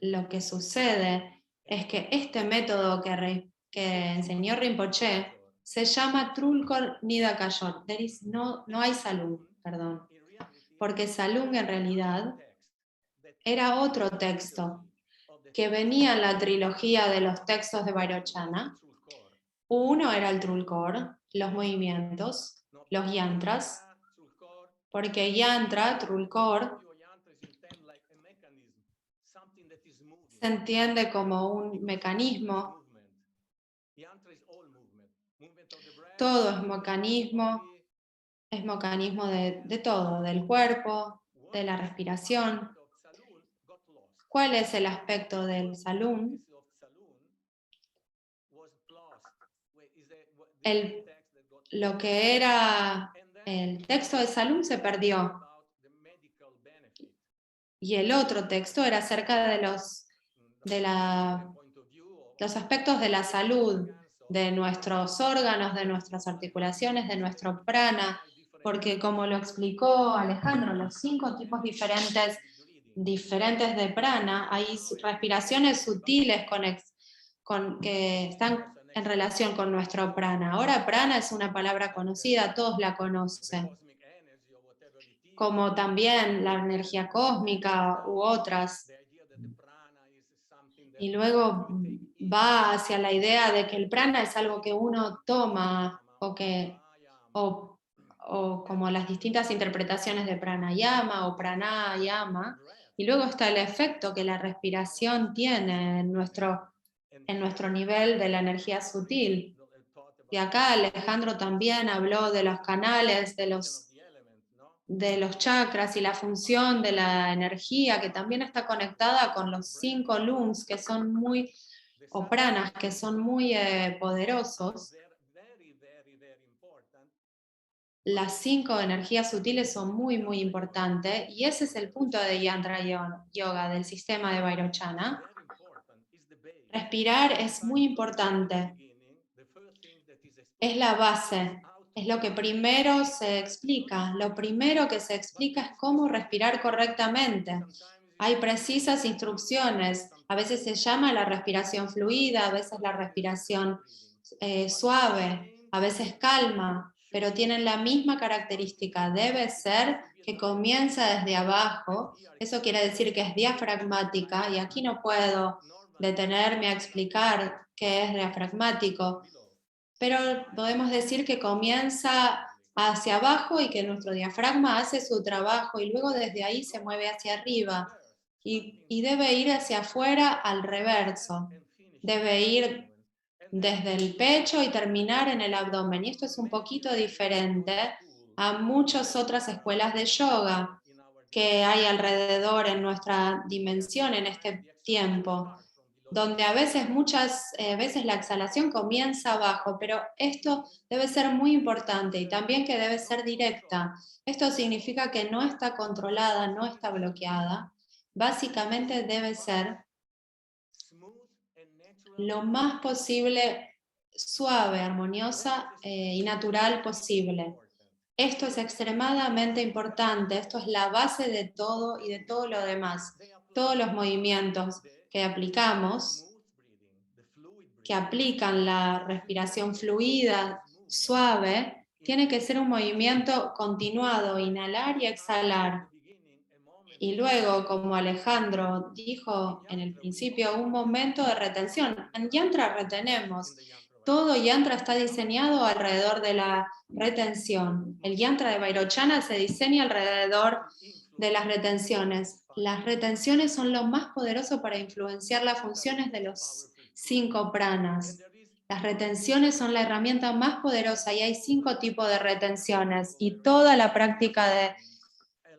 Lo que sucede es que este método que enseñó Rinpoche se llama Trulkor Nidakayot. No hay Salung, perdón. Porque Salung en realidad era otro texto que venía en la trilogía de los textos de Vairochana. Uno era el Trulkor, los movimientos, los yantras, porque yantra, Trulkor, se entiende como un mecanismo. Todo es mecanismo de todo, del cuerpo, de la respiración. ¿Cuál es el aspecto del Salum? Lo que era el texto de Salum se perdió. Y el otro texto era acerca de los aspectos de la salud, de nuestros órganos, de nuestras articulaciones, de nuestro prana, porque como lo explicó Alejandro, los 5 tipos diferentes de prana, hay respiraciones sutiles que están en relación con nuestro prana. Ahora prana es una palabra conocida, todos la conocen, como también la energía cósmica u otras. Y luego va hacia la idea de que el prana es algo que uno toma o como las distintas interpretaciones de pranayama o pranayama, y luego está el efecto que la respiración tiene en nuestro nivel de la energía sutil. Y acá Alejandro también habló de los canales, de los chakras y la función de la energía, que también está conectada con los 5 lungs, que son o pranas, que son muy poderosos. Las 5 energías sutiles son muy, muy importantes, y ese es el punto de Yantra Yoga, del sistema de Vairochana. Respirar es muy importante. Es la base, es lo que primero se explica. Lo primero que se explica es cómo respirar correctamente. Hay precisas instrucciones. A veces se llama la respiración fluida, a veces la respiración suave, a veces calma, pero tienen la misma característica. Debe ser que comienza desde abajo. Eso quiere decir que es diafragmática, y aquí no puedo detenerme a explicar qué es diafragmático, pero podemos decir que comienza hacia abajo y que nuestro diafragma hace su trabajo y luego desde ahí se mueve hacia arriba y debe ir hacia afuera al reverso. Debe ir desde el pecho y terminar en el abdomen. Y esto es un poquito diferente a muchas otras escuelas de yoga que hay alrededor en nuestra dimensión en este tiempo, donde a veces, muchas veces la exhalación comienza abajo, pero esto debe ser muy importante y también que debe ser directa. Esto significa que no está controlada, no está bloqueada. Básicamente debe ser lo más posible suave, armoniosa y natural posible. Esto es extremadamente importante, esto es la base de todo y de todo lo demás. todos los movimientos que aplicamos, que aplican la respiración fluida, suave, tiene que ser un movimiento continuado, inhalar y exhalar. Y luego, como Alejandro dijo en el principio, un momento de retención. En yantra retenemos. Todo yantra está diseñado alrededor de la retención. El yantra de Vairochana se diseña alrededor de las retenciones. Las retenciones son lo más poderoso para influenciar las funciones de los 5 pranas. Las retenciones son la herramienta más poderosa y hay 5 tipos de retenciones y toda la práctica de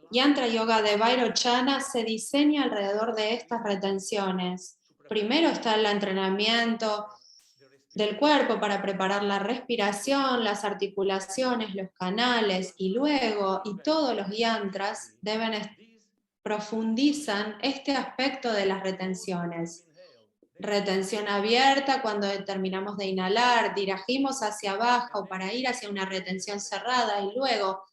Yantra Yoga de Vairochana se diseña alrededor de estas retenciones. Primero está el entrenamiento del cuerpo para preparar la respiración, las articulaciones, los canales, y luego, y todos los yantras profundizan este aspecto de las retenciones. Retención abierta, cuando terminamos de inhalar, dirigimos hacia abajo para ir hacia una retención cerrada, y luego,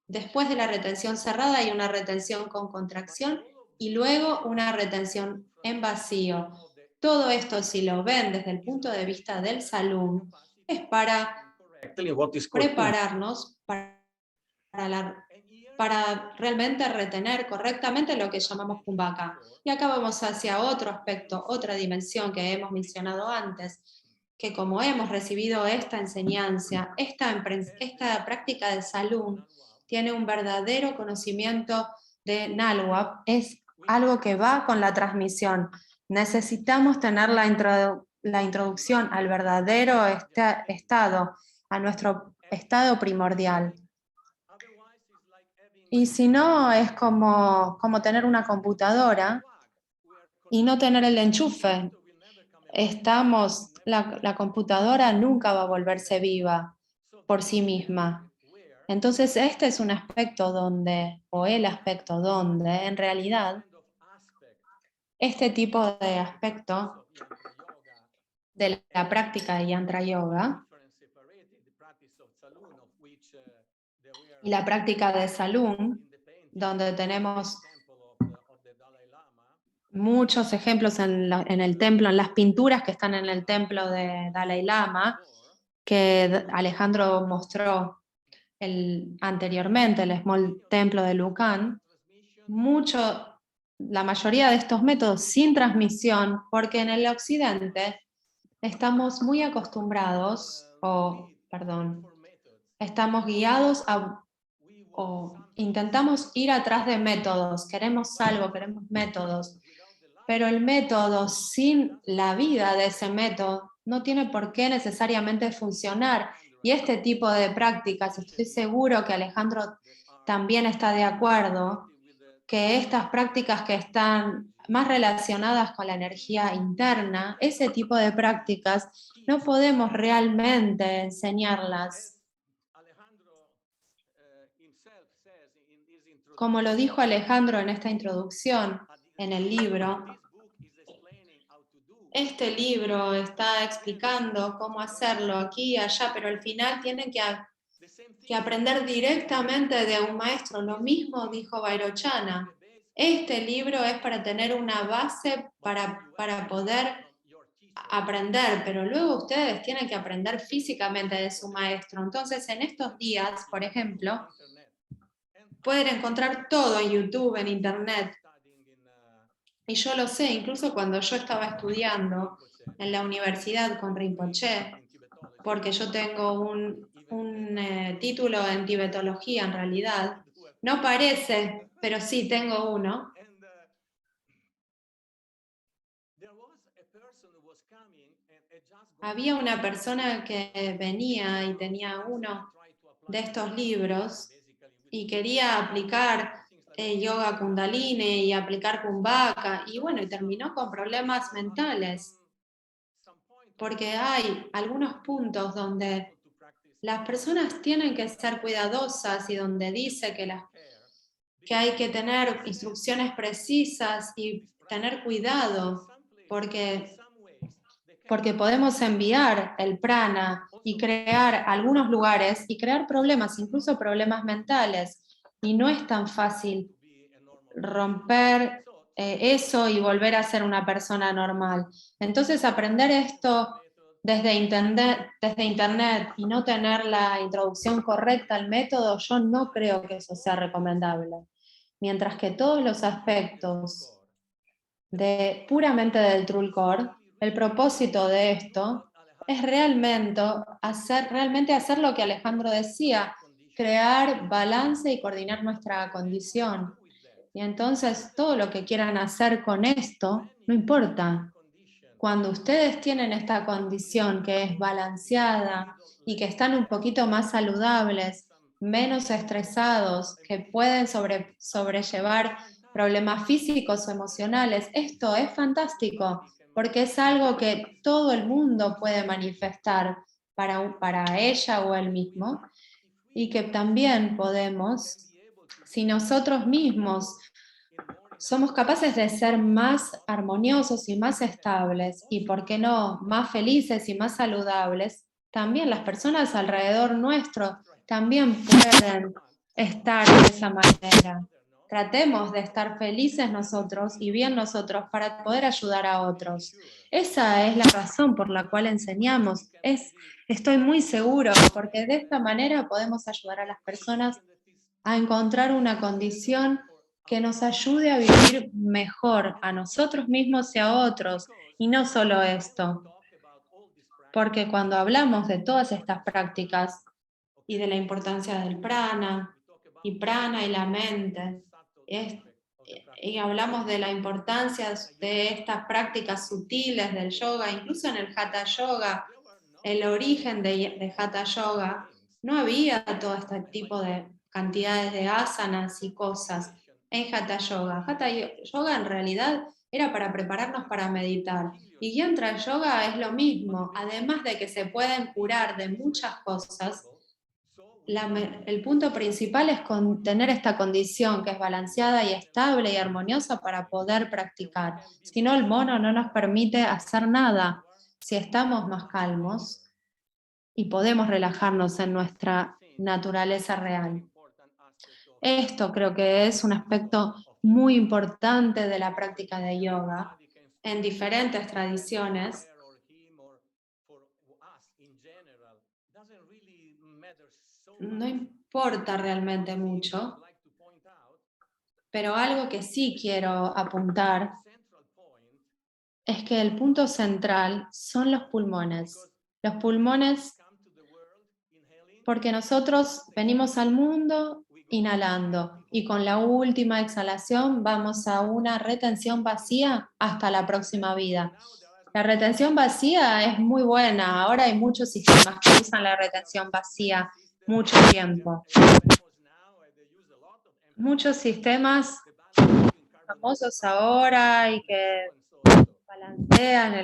después de la retención cerrada, hay una retención con contracción, y luego una retención en vacío. Todo esto, si lo ven desde el punto de vista del salón, es para prepararnos para realmente retener correctamente lo que llamamos kumbhaka. Y acá vamos hacia otro aspecto, otra dimensión que hemos mencionado antes, que como hemos recibido esta enseñanza, esta práctica de salón tiene un verdadero conocimiento de Nalwap, es algo que va con la transmisión. Necesitamos tener la introducción al verdadero estado, a nuestro estado primordial. Y si no, es como tener una computadora y no tener el enchufe. La computadora nunca va a volverse viva por sí misma. Entonces, este es un aspecto donde, o el aspecto donde, en realidad, este tipo de aspecto de la práctica de Yantra Yoga y la práctica de Salón, donde tenemos muchos ejemplos en el templo, en las pinturas que están en el templo de Dalai Lama, que Alejandro mostró anteriormente, el Small Templo de Lukán, la mayoría de estos métodos sin transmisión, porque en el occidente estamos muy acostumbrados, estamos guiados o intentamos ir atrás de métodos, queremos algo, queremos métodos, pero el método sin la vida de ese método no tiene por qué necesariamente funcionar. Y este tipo de prácticas, estoy seguro que Alejandro también está de acuerdo, que estas prácticas que están más relacionadas con la energía interna, ese tipo de prácticas, no podemos realmente enseñarlas. Como lo dijo Alejandro en esta introducción, en el libro, este libro está explicando cómo hacerlo aquí y allá, pero al final tienen que aprender directamente de un maestro. Lo mismo dijo Vairochana. Este libro es para tener una base para poder aprender, pero luego ustedes tienen que aprender físicamente de su maestro. Entonces, en estos días, por ejemplo, pueden encontrar todo en YouTube, en Internet. Y yo lo sé, incluso cuando yo estaba estudiando en la universidad con Rinpoche, porque yo tengo un título en tibetología en realidad. No parece, pero sí tengo uno. Había una persona que venía y tenía uno de estos libros y quería aplicar yoga kundalini y aplicar kumbhaka y bueno, y terminó con problemas mentales porque hay algunos puntos donde las personas tienen que ser cuidadosas y donde dice que hay que tener instrucciones precisas y tener cuidado porque podemos enviar el prana y crear algunos lugares y crear problemas, incluso problemas mentales. Y no es tan fácil romper eso y volver a ser una persona normal. Entonces aprender esto desde internet y no tener la introducción correcta al método, yo no creo que eso sea recomendable. Mientras que todos los aspectos puramente del Trulcore, el propósito de esto es realmente hacer lo que Alejandro decía, crear balance y coordinar nuestra condición. Y entonces todo lo que quieran hacer con esto, no importa. Cuando ustedes tienen esta condición que es balanceada y que están un poquito más saludables, menos estresados, que pueden sobrellevar problemas físicos o emocionales, esto es fantástico, porque es algo que todo el mundo puede manifestar para ella o él mismo, y que también podemos, si nosotros mismos somos capaces de ser más armoniosos y más estables, y por qué no, más felices y más saludables, también las personas alrededor nuestro también pueden estar de esa manera. Tratemos de estar felices nosotros y bien nosotros para poder ayudar a otros. Esa es la razón por la cual enseñamos. Estoy muy seguro, porque de esta manera podemos ayudar a las personas a encontrar una condición que nos ayude a vivir mejor a nosotros mismos y a otros, y no solo esto. Porque cuando hablamos de todas estas prácticas y de la importancia del prana y la mente, y hablamos de la importancia de estas prácticas sutiles del yoga, incluso en el Hatha Yoga, el origen de Hatha Yoga, no había todo este tipo de cantidades de asanas y cosas en Hatha Yoga. Hatha Yoga en realidad era para prepararnos para meditar. Y Yantra Yoga es lo mismo, además de que se pueden curar de muchas cosas. El punto principal es tener esta condición que es balanceada y estable y armoniosa para poder practicar. Si no, el mono no nos permite hacer nada. Si estamos más calmos y podemos relajarnos en nuestra naturaleza real. Esto creo que es un aspecto muy importante de la práctica de yoga en diferentes tradiciones. No importa realmente mucho, pero algo que sí quiero apuntar es que el punto central son los pulmones. Los pulmones, porque nosotros venimos al mundo inhalando y con la última exhalación vamos a una retención vacía hasta la próxima vida. La retención vacía es muy buena. Ahora hay muchos sistemas que usan la retención vacía mucho tiempo. Muchos sistemas famosos ahora y que balancean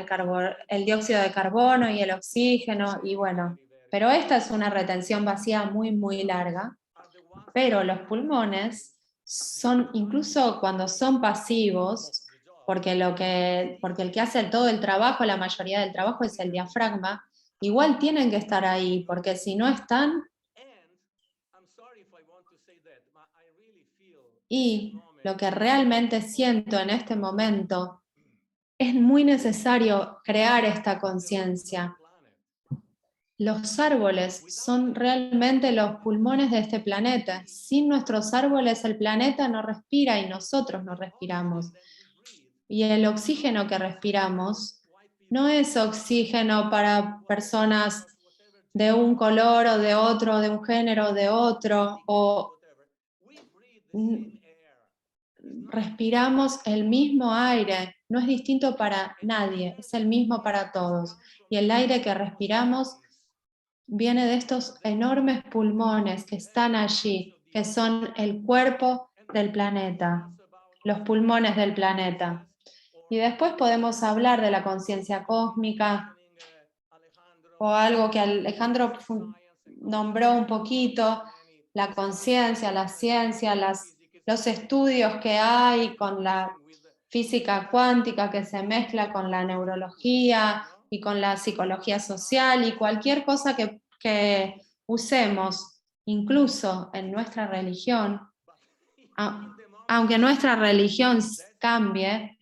el dióxido de carbono y el oxígeno, y bueno, pero esta es una retención vacía muy, muy larga. Pero los pulmones son, incluso cuando son pasivos, porque el que hace todo el trabajo, la mayoría del trabajo es el diafragma, igual tienen que estar ahí, porque si no están, y lo que realmente siento en este momento, es muy necesario crear esta conciencia. Los árboles son realmente los pulmones de este planeta. Sin nuestros árboles el planeta no respira y nosotros no respiramos. Y el oxígeno que respiramos no es oxígeno para personas de un color o de otro, de un género o de otro, o respiramos el mismo aire, no es distinto para nadie, es el mismo para todos. Y el aire que respiramos viene de estos enormes pulmones que están allí, que son el cuerpo del planeta, los pulmones del planeta. Y después podemos hablar de la conciencia cósmica o algo que Alejandro nombró un poquito, la conciencia, la ciencia, los estudios que hay con la física cuántica que se mezcla con la neurología y con la psicología social y cualquier cosa que usemos, incluso en nuestra religión, aunque nuestra religión cambie,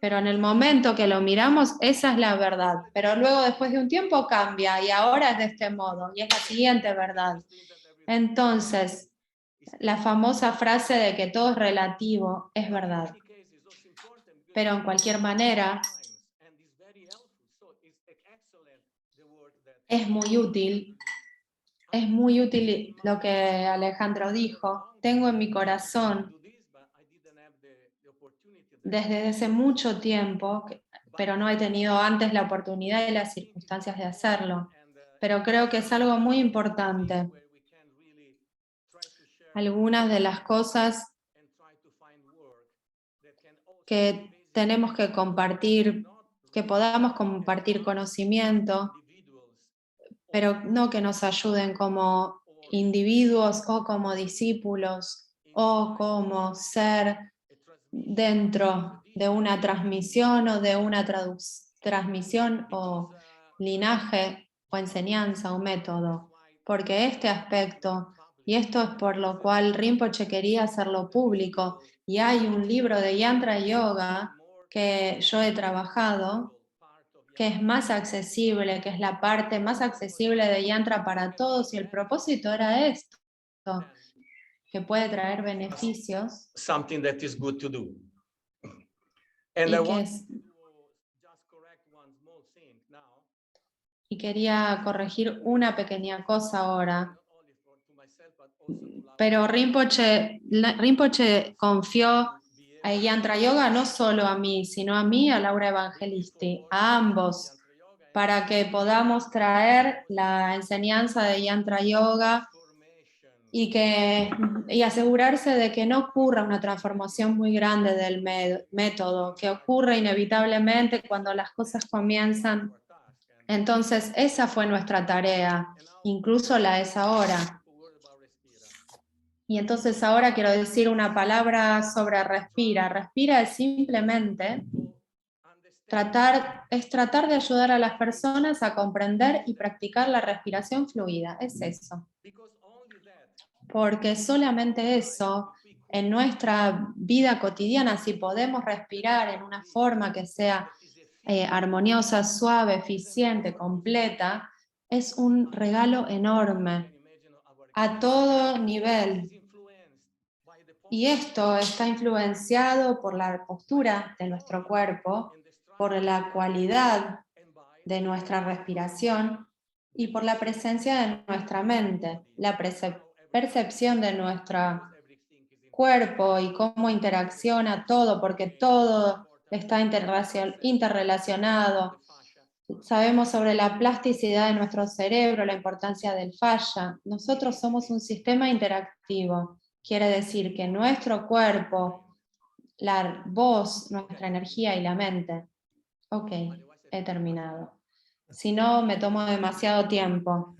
pero en el momento que lo miramos, esa es la verdad. Pero luego, después de un tiempo, cambia y ahora es de este modo y es la siguiente verdad. Entonces, la famosa frase de que todo es relativo es verdad. Pero en cualquier manera, es muy útil lo que Alejandro dijo. Tengo en mi corazón desde hace mucho tiempo, pero no he tenido antes la oportunidad y las circunstancias de hacerlo. Pero creo que es algo muy importante. Algunas de las cosas que tenemos que compartir, que podamos compartir conocimiento, pero no que nos ayuden como individuos o como discípulos o como ser dentro de una transmisión o de una transmisión o linaje o enseñanza o método, porque este aspecto, y esto es por lo cual Rinpoche quería hacerlo público, y hay un libro de Yantra Yoga que yo he trabajado, que es más accesible, que es la parte más accesible de Yantra para todos, y el propósito era esto, que puede traer beneficios something that is good to do. Y quería corregir una pequeña cosa ahora. Pero Rinpoche confió a Yantra Yoga no solo a mí, sino a mí, a Laura Evangelisti, a ambos, para que podamos traer la enseñanza de Yantra Yoga y asegurarse de que no ocurra una transformación muy grande del método, que ocurre inevitablemente cuando las cosas comienzan. Entonces, esa fue nuestra tarea, incluso la es ahora. Y entonces ahora quiero decir una palabra sobre respira. Respira es simplemente tratar de ayudar a las personas a comprender y practicar la respiración fluida. Es eso. Porque solamente eso, en nuestra vida cotidiana, si podemos respirar en una forma que sea armoniosa, suave, eficiente, completa, es un regalo enorme a todo nivel. Y esto está influenciado por la postura de nuestro cuerpo, por la cualidad de nuestra respiración y por la presencia de nuestra mente, la percepción de nuestro cuerpo y cómo interacciona todo, porque todo está interrelacionado. Sabemos sobre la plasticidad de nuestro cerebro, la importancia del fascia. Nosotros somos un sistema interactivo. Quiere decir que nuestro cuerpo, la voz, nuestra energía y la mente. Ok, he terminado. Si no, me tomo demasiado tiempo.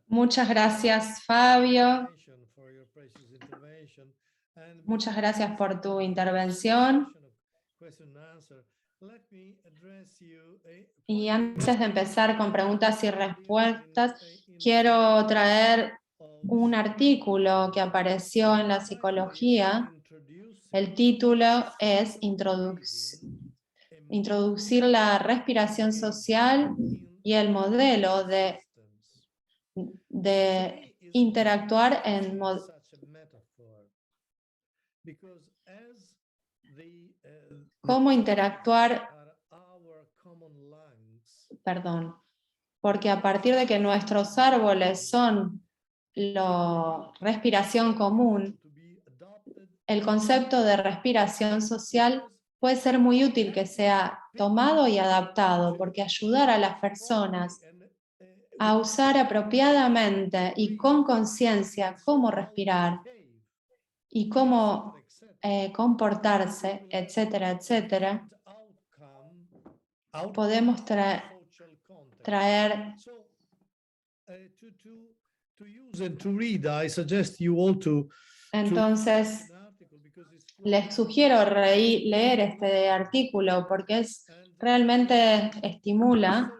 Muchas gracias, Fabio. Muchas gracias por tu intervención. Y antes de empezar con preguntas y respuestas, quiero traer un artículo que apareció en la psicología. El título es Introducir la respiración social y el modelo de interactuar en cómo interactuar, porque a partir de que nuestros árboles son la respiración común, el concepto de respiración social puede ser muy útil que sea tomado y adaptado, porque ayudar a las personas a usar apropiadamente y con conciencia cómo respirar y cómo comportarse, etcétera, etcétera, podemos traer entonces les sugiero leer este artículo porque realmente estimula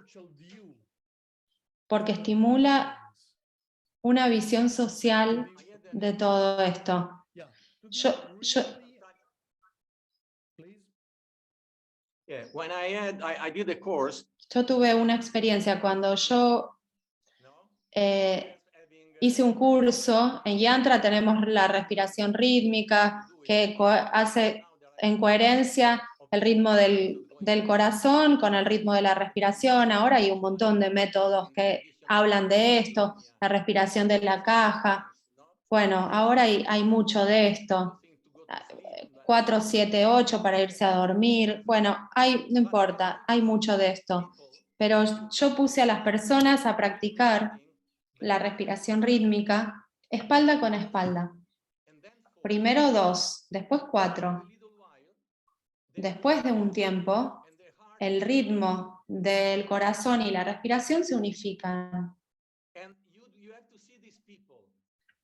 una visión social de todo esto. Yo Yeah, when I did the course, tuve una experiencia cuando yo hice un curso. En Yantra tenemos la respiración rítmica que hace en coherencia el ritmo del corazón con el ritmo de la respiración. Ahora hay un montón de métodos que hablan de esto, la respiración de la caja. Bueno, ahora hay mucho de esto. 4, 7, 8 para irse a dormir. Bueno, no importa, hay mucho de esto. Pero yo puse a las personas a practicar la respiración rítmica, espalda con espalda. Primero 2, después 4. Después de un tiempo, el ritmo del corazón y la respiración se unifican.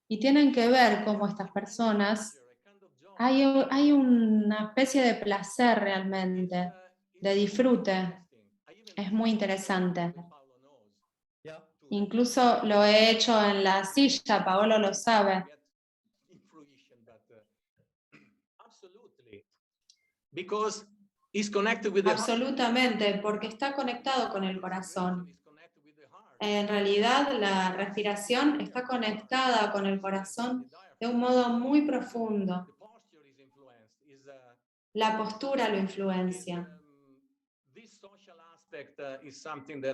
Y tienen que ver cómo estas personas, hay una especie de placer realmente, de disfrute. Es muy interesante. Incluso lo he hecho en la silla, Paolo lo sabe. Absolutamente, porque está conectado con el corazón. En realidad, la respiración está conectada con el corazón de un modo muy profundo. La postura lo influencia.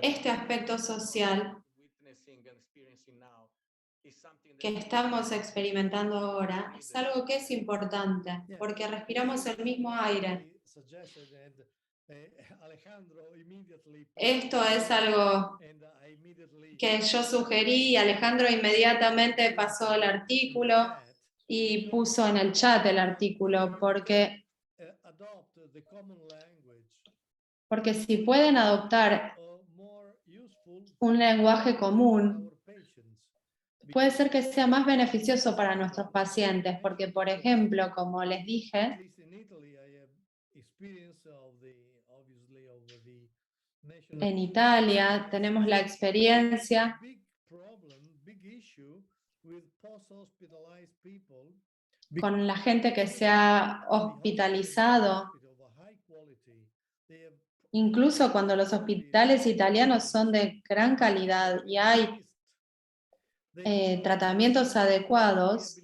Este aspecto social que estamos experimentando ahora es algo que es importante, porque respiramos el mismo aire. Esto es algo que yo sugerí y Alejandro inmediatamente pasó el artículo y puso en el chat el artículo, porque si pueden adoptar un lenguaje común, puede ser que sea más beneficioso para nuestros pacientes, porque, por ejemplo, como les dije, en Italia tenemos la experiencia con la gente que se ha hospitalizado, incluso cuando los hospitales italianos son de gran calidad y hay tratamientos adecuados,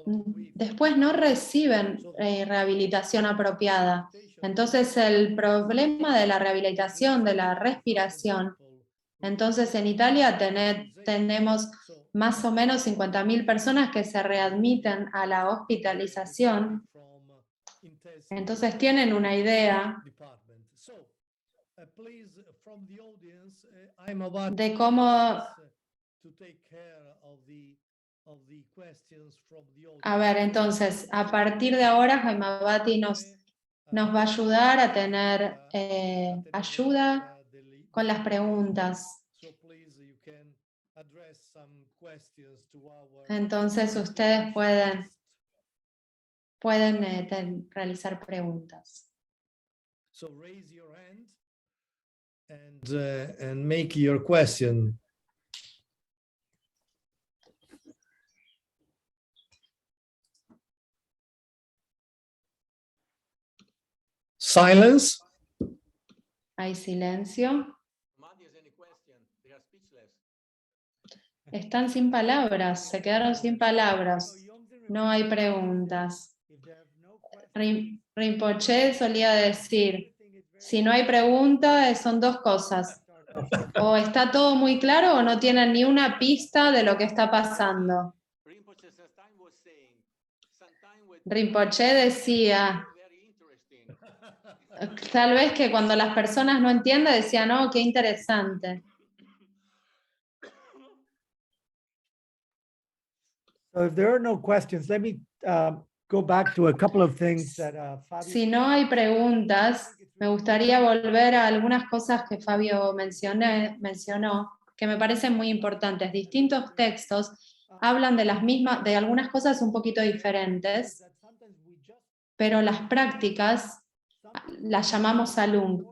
después no reciben rehabilitación apropiada. Entonces el problema de la rehabilitación, de la respiración, entonces en Italia tenemos más o menos 50.000 personas que se readmiten a la hospitalización. Entonces tienen una idea de cómo... A ver, entonces, a partir de ahora, Jaime Abati nos va a ayudar a tener ayuda con las preguntas. Entonces, ustedes pueden realizar preguntas. So raise your hand and make your question. Silence. Hay silencio. Están sin palabras, se quedaron sin palabras. No hay preguntas. Rinpoche solía decir, si no hay pregunta, son dos cosas. O está todo muy claro o no tienen ni una pista de lo que está pasando. Rinpoche decía, tal vez que cuando las personas no entienden, decían, oh, qué interesante. So if there are no questions, let me go back to a couple of things that Fabio... Si no hay preguntas, me gustaría volver a algunas cosas que Fabio mencionó, que me parecen muy importantes. Distintos textos hablan de algunas cosas un poquito diferentes, pero las prácticas las llamamos Salung.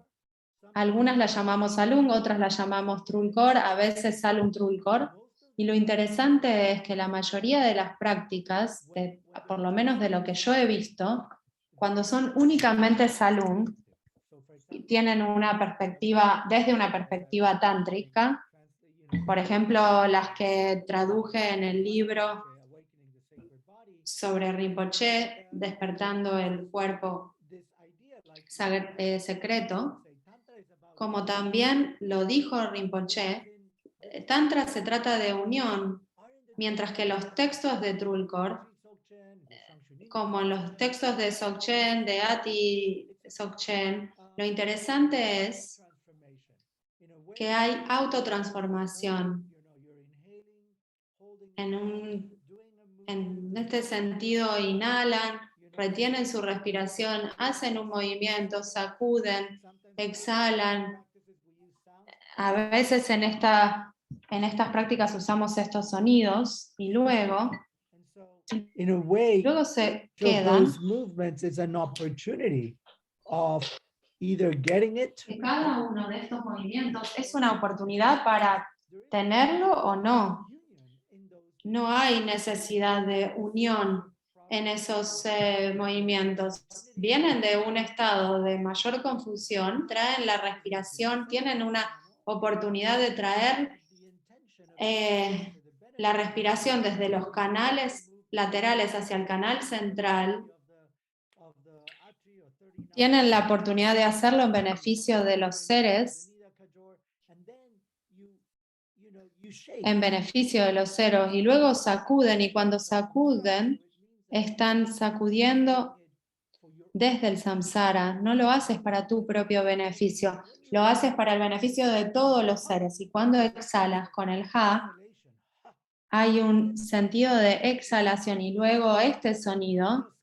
Algunas las llamamos Salung, otras las llamamos Trulkor, a veces Salung Trulkor, Y lo interesante es que la mayoría de las prácticas, por lo menos de lo que yo he visto, cuando son únicamente salón, tienen una perspectiva, desde una perspectiva tántrica, por ejemplo, las que traduje en el libro sobre Rinpoche, Despertando el Cuerpo Secreto, como también lo dijo Rinpoche, Tantra se trata de unión, mientras que los textos de Trulkor, como en los textos de Dzogchen, de Ati Dzogchen, lo interesante es que hay autotransformación. En este sentido, inhalan, retienen su respiración, hacen un movimiento, sacuden, exhalan. A veces en estas prácticas usamos estos sonidos y luego In a way, se each of quedan. those movements is an opportunity of either getting it Que cada uno de estos movimientos es una oportunidad para tenerlo o no. No hay necesidad de unión en esos movimientos. Vienen de un estado de mayor confusión, traen la respiración, tienen una oportunidad de traer la respiración desde los canales laterales hacia el canal central. Tienen la oportunidad de hacerlo en beneficio de los seres, en beneficio de los seres, y luego sacuden, y cuando sacuden, están sacudiendo desde el samsara. No lo haces para tu propio beneficio, lo haces para el beneficio de todos los seres. Y cuando exhalas con el ha, hay un sentido de exhalación, y luego este sonido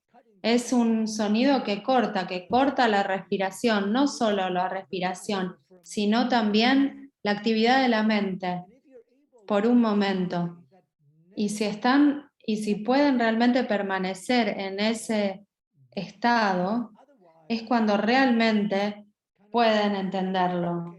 es un sonido que corta la respiración, no solo la respiración, sino también la actividad de la mente por un momento. Y si pueden realmente permanecer en ese estado, es cuando realmente pueden entenderlo.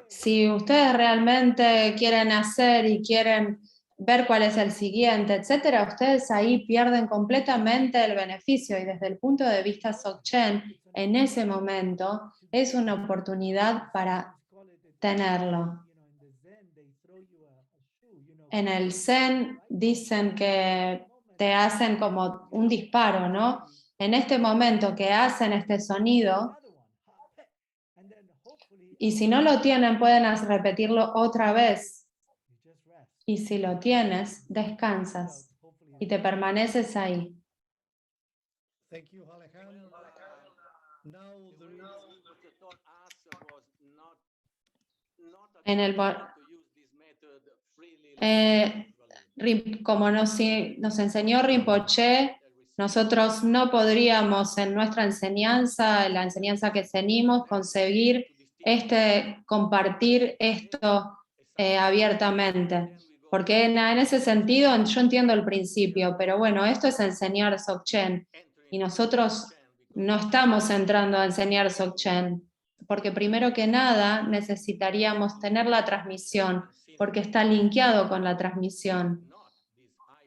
Si ustedes realmente quieren hacer y quieren ver cuál es el siguiente, etcétera, ustedes ahí pierden completamente el beneficio, y desde el punto de vista Dzogchen, en ese momento es una oportunidad para tenerlo. En el Zen dicen que te hacen como un disparo, ¿no? En este momento que hacen este sonido, y si no lo tienen, pueden repetirlo otra vez. Y si lo tienes, descansas y te permaneces ahí. Thank you, Alejandro. Now there is En el como nos enseñó Rinpoche, nosotros no podríamos en nuestra enseñanza, la enseñanza que seguimos, conseguir compartir esto abiertamente. Porque en ese sentido yo entiendo el principio, pero bueno, esto es enseñar Dzogchen y nosotros no estamos entrando a enseñar Dzogchen, porque primero que nada necesitaríamos tener la transmisión, porque está linkeado con la transmisión.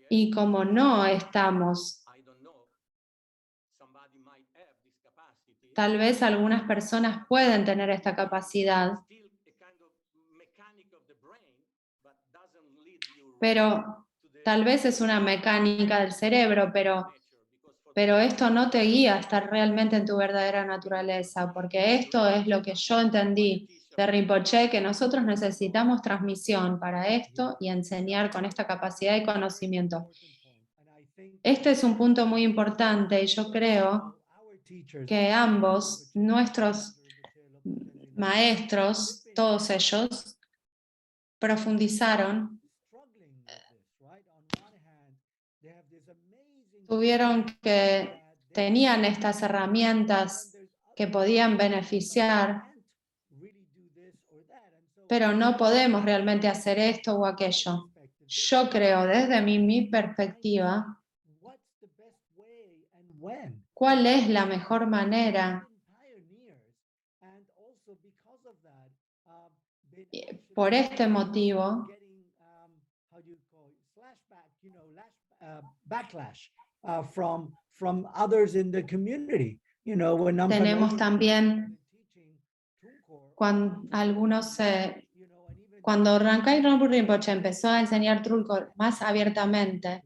Y como no estamos, tal vez algunas personas pueden tener esta capacidad, pero tal vez es una mecánica del cerebro, pero esto no te guía a estar realmente en tu verdadera naturaleza, porque esto es lo que yo entendí de Rinpoche, que nosotros necesitamos transmisión para esto y enseñar con esta capacidad y conocimiento. Este es un punto muy importante y yo creo que ambos, nuestros maestros, todos ellos, profundizaron, tenían estas herramientas que podían beneficiar, pero no podemos realmente hacer esto o aquello. Yo creo, desde mi perspectiva, ¿cuál es la mejor manera? Por este motivo, backlash from others in the community. You know, when Tenemos también cuando algunos, cuando Rankai Ronpo Rinpoche empezó a enseñar Trulco más abiertamente,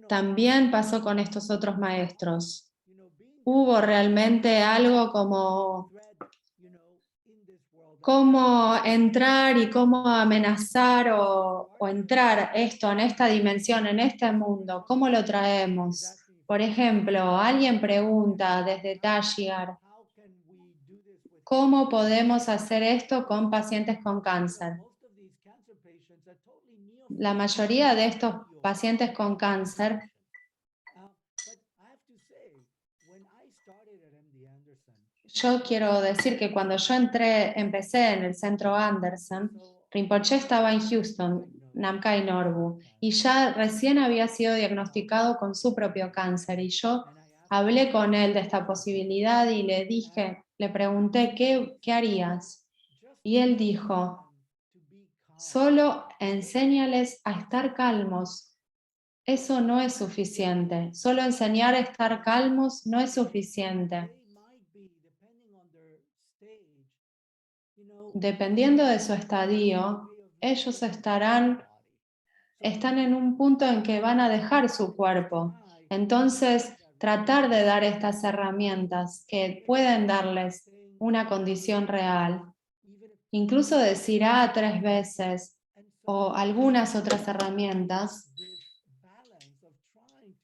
también pasó con estos otros maestros. Hubo realmente algo como cómo entrar y cómo amenazar o entrar esto en esta dimensión, en este mundo, cómo lo traemos. Por ejemplo, alguien pregunta desde Tashigar, ¿cómo podemos hacer esto con pacientes con cáncer? La mayoría de estos pacientes con cáncer yo quiero decir que cuando yo empecé en el centro Anderson, Rinpoche estaba en Houston, Namkhai Norbu, y ya recién había sido diagnosticado con su propio cáncer, y yo hablé con él de esta posibilidad y le pregunté, ¿qué harías? Y él dijo, solo enséñales a estar calmos. Eso no es suficiente. Solo enseñar a estar calmos no es suficiente. Dependiendo de su estadio, ellos están en un punto en que van a dejar su cuerpo. Entonces, tratar de dar estas herramientas que pueden darles una condición real, incluso decir 3 veces o algunas otras herramientas,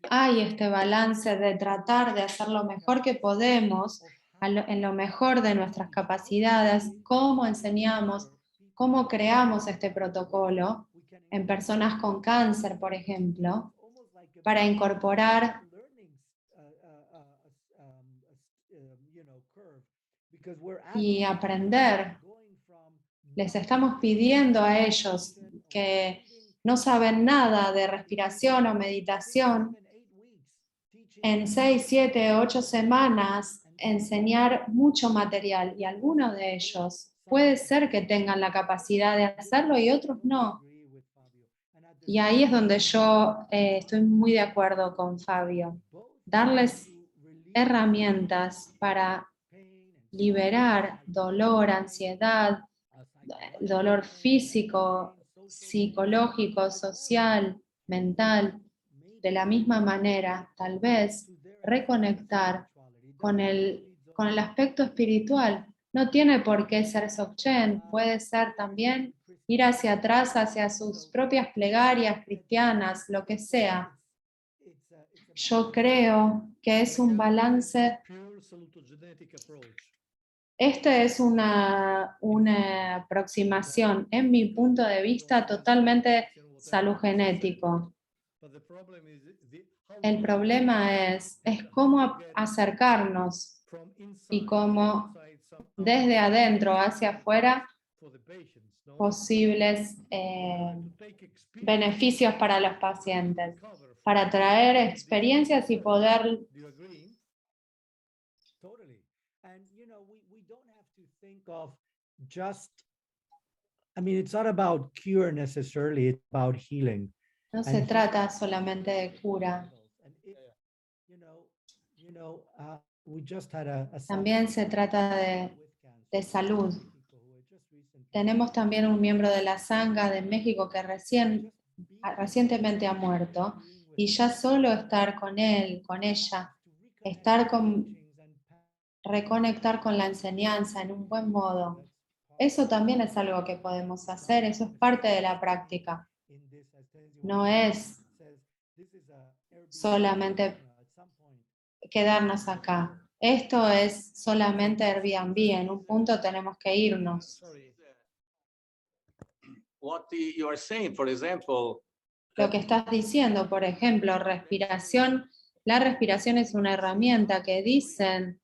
hay este balance de tratar de hacer lo mejor que podemos, en lo mejor de nuestras capacidades, cómo enseñamos, cómo creamos este protocolo en personas con cáncer, por ejemplo, para incorporar y aprender. Les estamos pidiendo a ellos que no saben nada de respiración o meditación, en 6, 7, 8 semanas enseñar mucho material, y algunos de ellos puede ser que tengan la capacidad de hacerlo y otros no. Y ahí es donde yo estoy muy de acuerdo con Fabio. Darles herramientas para liberar dolor, ansiedad, dolor físico, psicológico, social, mental, de la misma manera, tal vez reconectar con el aspecto espiritual. No tiene por qué ser Dzogchen, puede ser también ir hacia atrás, hacia sus propias plegarias cristianas, lo que sea. Yo creo que es un balance. Esta es una aproximación, en mi punto de vista, totalmente salugenético. El problema es cómo acercarnos y cómo desde adentro hacia afuera posibles beneficios para los pacientes, para traer experiencias y poder. It's not about cure necessarily, it's about healing. No se trata solamente de cura. También se trata de salud. Tenemos también un miembro de la Sangha de México que recientemente ha muerto, y ya solo estar con él, con ella, reconectar con la enseñanza en un buen modo, eso también es algo que podemos hacer, eso es parte de la práctica. No es solamente quedarnos acá. Esto es solamente Airbnb, en un punto tenemos que irnos. What you are saying, for example, Lo que estás diciendo, por ejemplo, respiración, la respiración es una herramienta que dicen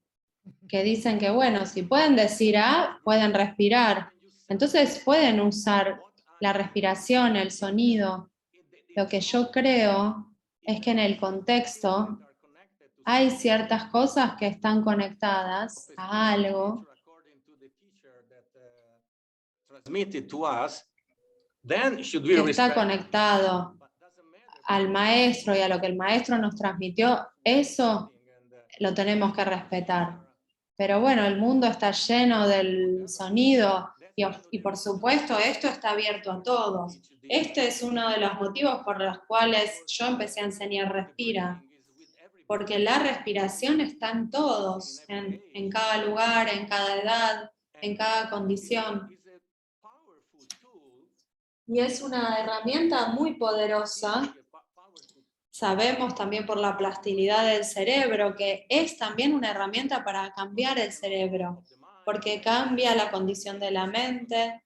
que bueno, si pueden decir pueden respirar. Entonces pueden usar la respiración, el sonido. Lo que yo creo es que en el contexto hay ciertas cosas que están conectadas a algo then should we que está respect. conectado But doesn't matter al maestro y a lo que el maestro nos transmitió, eso lo tenemos que respetar. Pero bueno, el mundo está lleno del sonido y por supuesto esto está abierto a todos. Este es uno de los motivos por los cuales yo empecé a enseñar Respira, porque la respiración está en todos, en cada lugar, en cada edad, en cada condición. Y es una herramienta muy poderosa. Sabemos también por la plasticidad del cerebro que es también una herramienta para cambiar el cerebro, porque cambia la condición de la mente,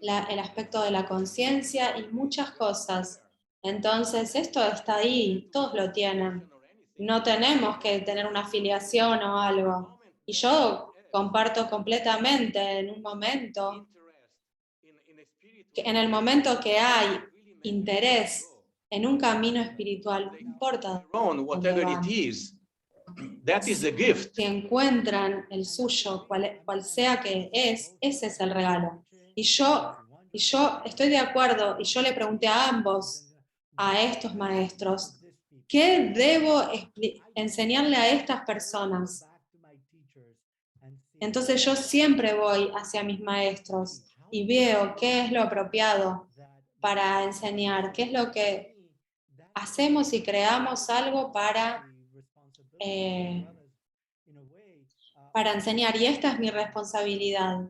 el aspecto de la conciencia y muchas cosas. Entonces esto está ahí, todos lo tienen. No tenemos que tener una afiliación o algo. Y yo comparto completamente en un momento, en el momento que hay interés en un camino espiritual, no importa dónde whatever van. it is, that is the gift. Si encuentran el suyo, cual sea que es, ese es el regalo. Y yo estoy de acuerdo, y yo le pregunté a ambos, a estos maestros, ¿qué debo enseñarle a estas personas? Entonces yo siempre voy hacia mis maestros y veo qué es lo apropiado para enseñar, qué es lo que hacemos y creamos algo para enseñar. Y esta es mi responsabilidad.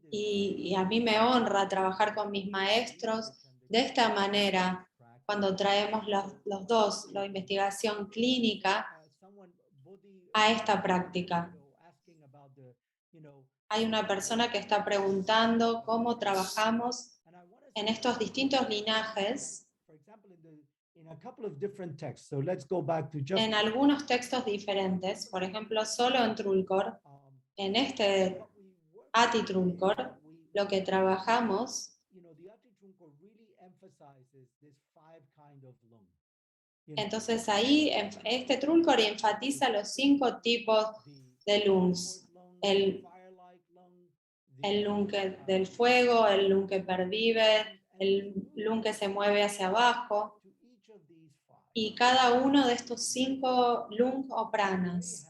Y a mí me honra trabajar con mis maestros de esta manera, cuando traemos los dos, la investigación clínica, a esta práctica. Hay una persona que está preguntando cómo trabajamos en estos distintos linajes, en algunos textos diferentes, por ejemplo, solo en Trulkor, en este Ati Trulkor, lo que trabajamos, entonces ahí este Trulkor enfatiza los 5 tipos de lungs. El lung del fuego, el lung que pervive, el lung que se mueve hacia abajo, y cada uno de estos 5 lung o pranas.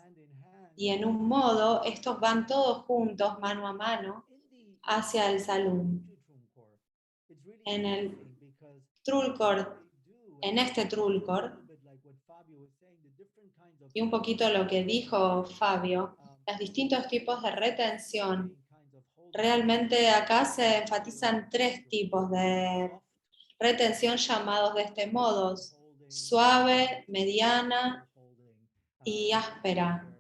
Y en un modo, estos van todos juntos, mano a mano, hacia el salum. En el Trulkor, en este Trulkor, y un poquito lo que dijo Fabio, los distintos tipos de retención. Realmente acá se enfatizan 3 tipos de retención llamados de este modo: suave, mediana y áspera.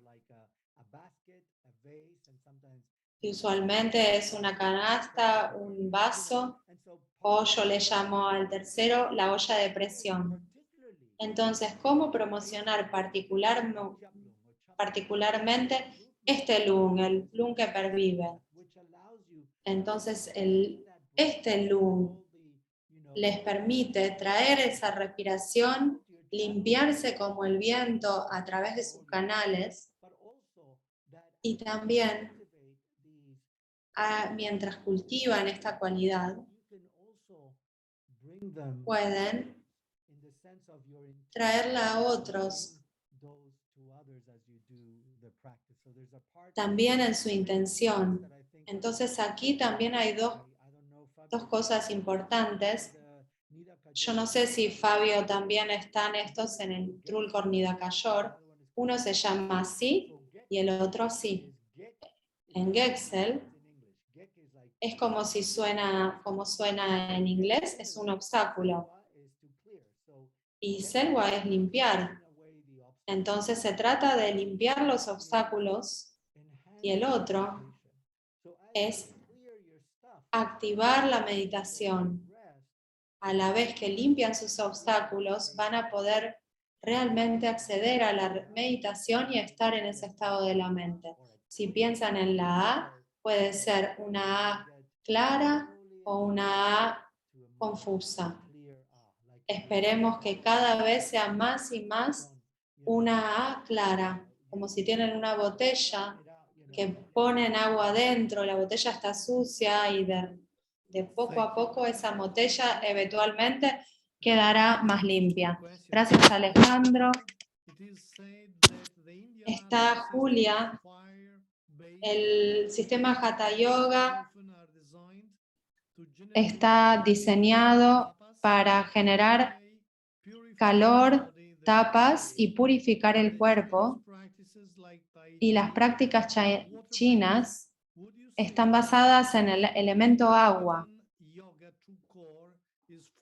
Y usualmente es una canasta, un vaso, o yo le llamo al tercero la olla de presión. Entonces, ¿cómo promocionar particularmente este lung, el lung que pervive? Entonces, este lung les permite traer esa respiración, limpiarse como el viento a través de sus canales, y también, mientras cultivan esta cualidad, pueden traerla a otros también en su intención. Entonces aquí también hay dos cosas importantes. Yo no sé si Fabio también están estos en el Trulkor Nidakayor. Uno se llama así y el otro así. En Gexel es como suena en inglés, es un obstáculo. Y Selwa es limpiar. Entonces se trata de limpiar los obstáculos, y el otro es activar la meditación. A la vez que limpian sus obstáculos, van a poder realmente acceder a la meditación y estar en ese estado de la mente. Si piensan en la A, puede ser una A clara o una A confusa. Esperemos que cada vez sea más y más una A clara, como si tienen una botella que ponen agua adentro, la botella está sucia y de poco a poco esa botella eventualmente quedará más limpia. Gracias, Alejandro. Está Julia. El sistema Hatha Yoga está diseñado para generar calor, tapas y purificar el cuerpo. Y las prácticas chinas están basadas en el elemento agua.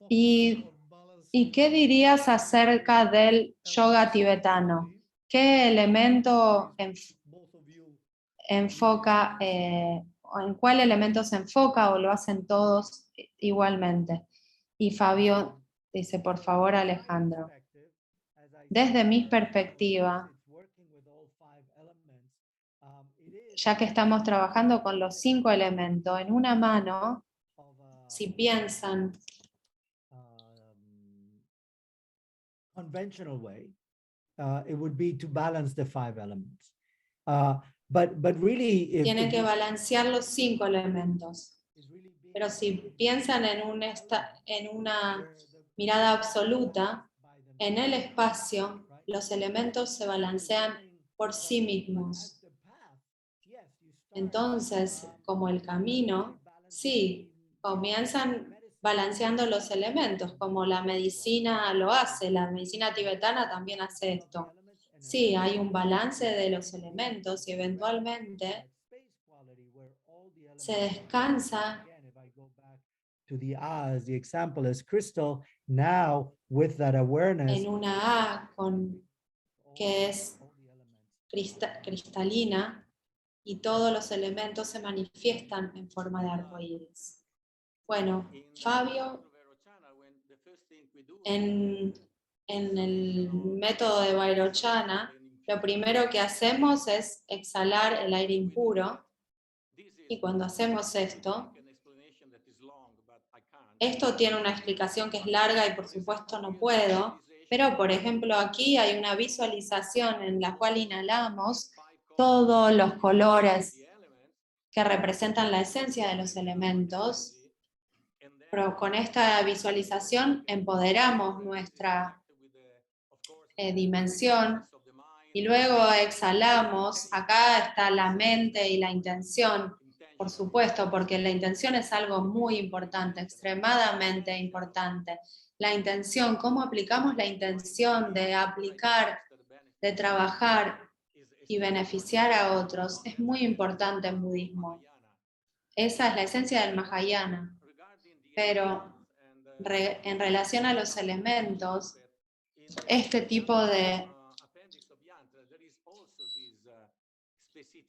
¿Y qué dirías acerca del yoga tibetano? ¿Qué elemento enfoca, o en cuál elemento se enfoca o lo hacen todos igualmente? Y Fabio dice, por favor, Alejandro. Desde mi perspectiva, ya que estamos trabajando con los 5 elementos, en una mano, si piensan conventional way, it would be to balance the 5 elements. But really, tiene que balancear los 5 elementos. Pero si piensan en una mirada absoluta, en el espacio, los elementos se balancean por sí mismos. Entonces, como el camino, sí, comienzan balanceando los elementos, como la medicina lo hace, la medicina tibetana también hace esto. Sí, hay un balance de los elementos y eventualmente se descansa. To the A, as the example is crystal, now with that awareness, En una A que es cristalina y todos los elementos se manifiestan en forma de arcoíris. Bueno, Fabio, en el método de Vairochana, lo primero que hacemos es exhalar el aire impuro. Y cuando hacemos esto tiene una explicación que es larga y por supuesto no puedo, pero por ejemplo aquí hay una visualización en la cual inhalamos todos los colores que representan la esencia de los elementos, pero con esta visualización empoderamos nuestra dimensión y luego exhalamos. Acá está la mente y la intención, por supuesto, porque la intención es algo muy importante, extremadamente importante. La intención, cómo aplicamos la intención de aplicar, de trabajar y beneficiar a otros, es muy importante en budismo. Esa es la esencia del Mahayana. Pero en relación a los elementos, este tipo de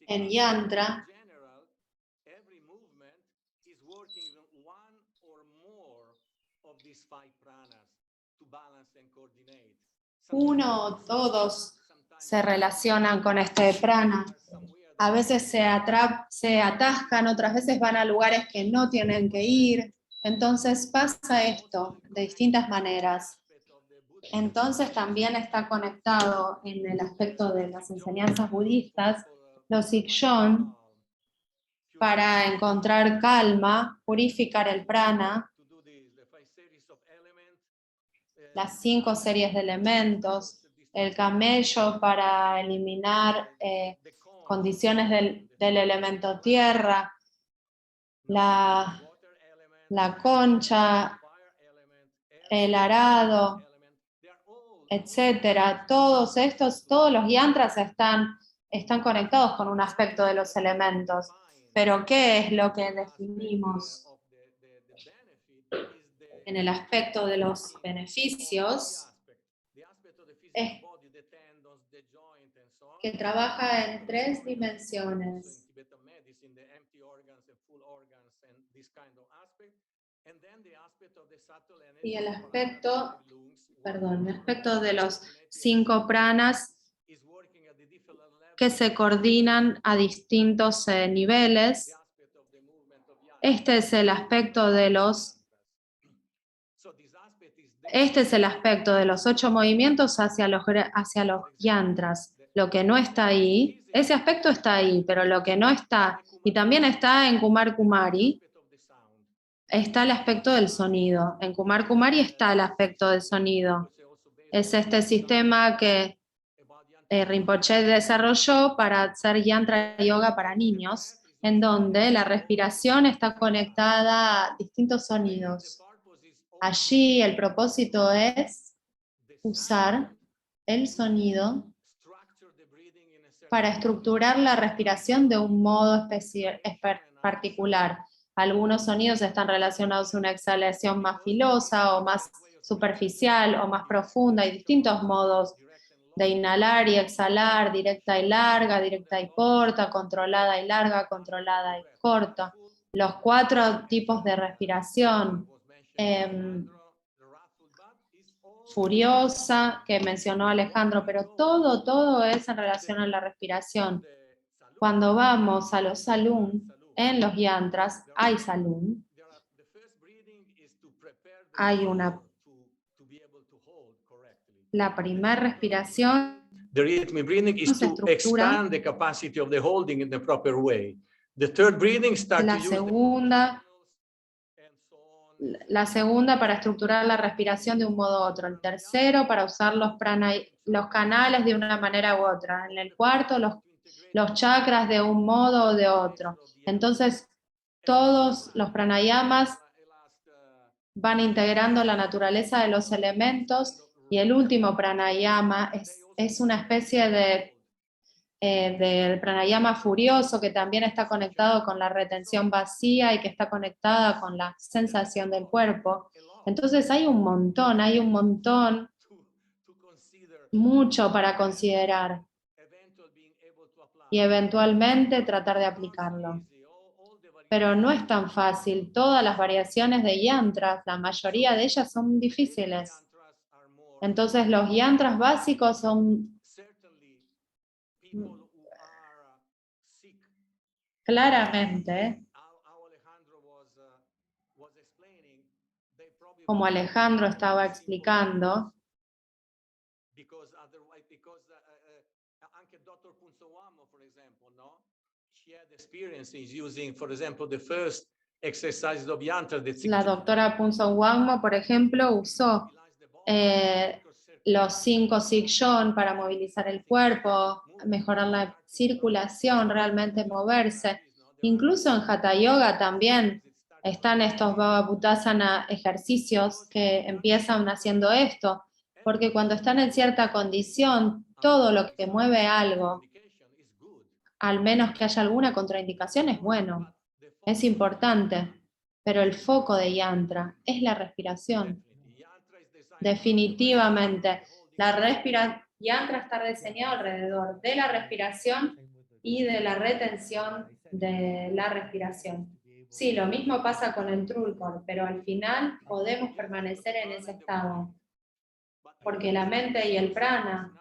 en yantra uno o todos se relacionan con este prana. A veces se atascan, otras veces van a lugares que no tienen que ir. Entonces pasa esto de distintas maneras. Entonces también está conectado en el aspecto de las enseñanzas budistas, los ikshon, para encontrar calma, purificar el prana, las 5 series de elementos, el camello para eliminar condiciones del elemento tierra, la concha, el arado, etcétera. Todos los yantras están conectados con un aspecto de los elementos. Pero ¿qué es lo que definimos en el aspecto de los beneficios? Es que trabaja en 3 dimensiones. Y el aspecto de los 5 pranas que se coordinan a distintos niveles. Este es el aspecto de los 8 movimientos hacia los yantras. Lo que no está ahí, ese aspecto está ahí, pero lo que no está, y también está en Kumar Kumari, está el aspecto del sonido. En Kumar Kumari está el aspecto del sonido. Es este sistema que Rinpoche desarrolló para hacer yantra yoga para niños, en donde la respiración está conectada a distintos sonidos. Allí el propósito es usar el sonido para estructurar la respiración de un modo particular. Algunos sonidos están relacionados a una exhalación más filosa o más superficial o más profunda. Hay distintos modos de inhalar y exhalar, directa y larga, directa y corta, controlada y larga, controlada y corta. Los 4 tipos de respiración. Furiosa, que mencionó Alejandro, pero todo es en relación a la respiración. Cuando vamos a los salún, en los yantras hay salún, hay la primera respiración The rhythmic breathing is se to estructura. expand the capacity of the holding in the proper way. The third breathing starts La to use segunda, and so on. la segunda para estructurar la respiración de un modo u otro. El tercero para usar los canales de una manera u otra. En el cuarto los chakras de un modo o de otro. Entonces todos los pranayamas van integrando la naturaleza de los elementos y el último pranayama es una especie del pranayama furioso que también está conectado con la retención vacía y que está conectada con la sensación del cuerpo. Entonces hay un montón, mucho para considerar y eventualmente tratar de aplicarlo. Pero no es tan fácil. Todas las variaciones de yantras, la mayoría de ellas son difíciles. Entonces los yantras básicos son claramente, como Alejandro estaba explicando, anche Dr. Punsawamo, for example, no? She had experience in using, for example, the first exercises of yantra. la doctora Punsawamo, por ejemplo, usó los 5 Sikshon para movilizar el cuerpo, mejorar la circulación, realmente moverse. Incluso en Hatha Yoga también están estos Bhava Bhutasana ejercicios que empiezan haciendo esto, porque cuando están en cierta condición, todo lo que mueve algo, al menos que haya alguna contraindicación, es bueno, es importante, pero el foco de yantra es la respiración. Definitivamente, yantra está diseñado alrededor de la respiración y de la retención de la respiración. Sí, lo mismo pasa con el Trulkor, pero al final podemos permanecer en ese estado, porque la mente y el prana,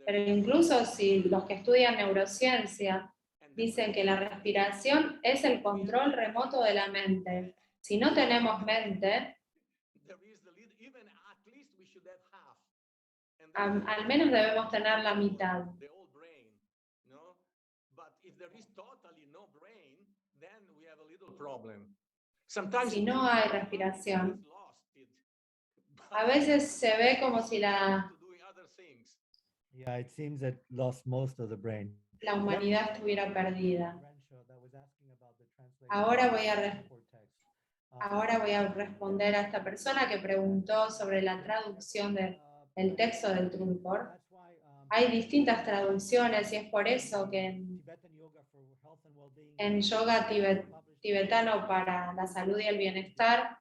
pero incluso si los que estudian neurociencia dicen que la respiración es el control remoto de la mente. Si no tenemos mente, al menos debemos tener la mitad. Si no hay respiración, a veces se ve como si la Yeah, it seems it lost most of the brain. humanidad estuviera perdida. Ahora voy a responder a esta persona que preguntó sobre la traducción del texto del Trulkor. Hay distintas traducciones y es por eso que en yoga tibetano para la salud y el bienestar,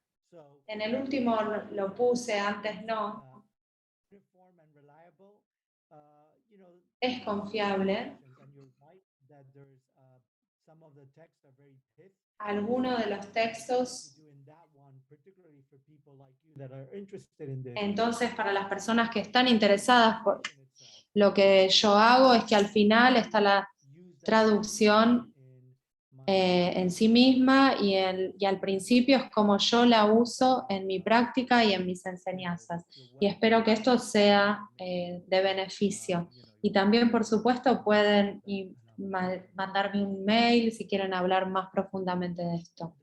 en el último lo puse, antes no, es confiable. Algunos de los textos, entonces para las personas que están interesadas, lo que yo hago es que al final está la traducción en sí misma y al principio es como yo la uso en mi práctica y en mis enseñanzas. Y espero que esto sea de beneficio. Y también, por supuesto, pueden mandarme un mail si quieren hablar más profundamente de esto.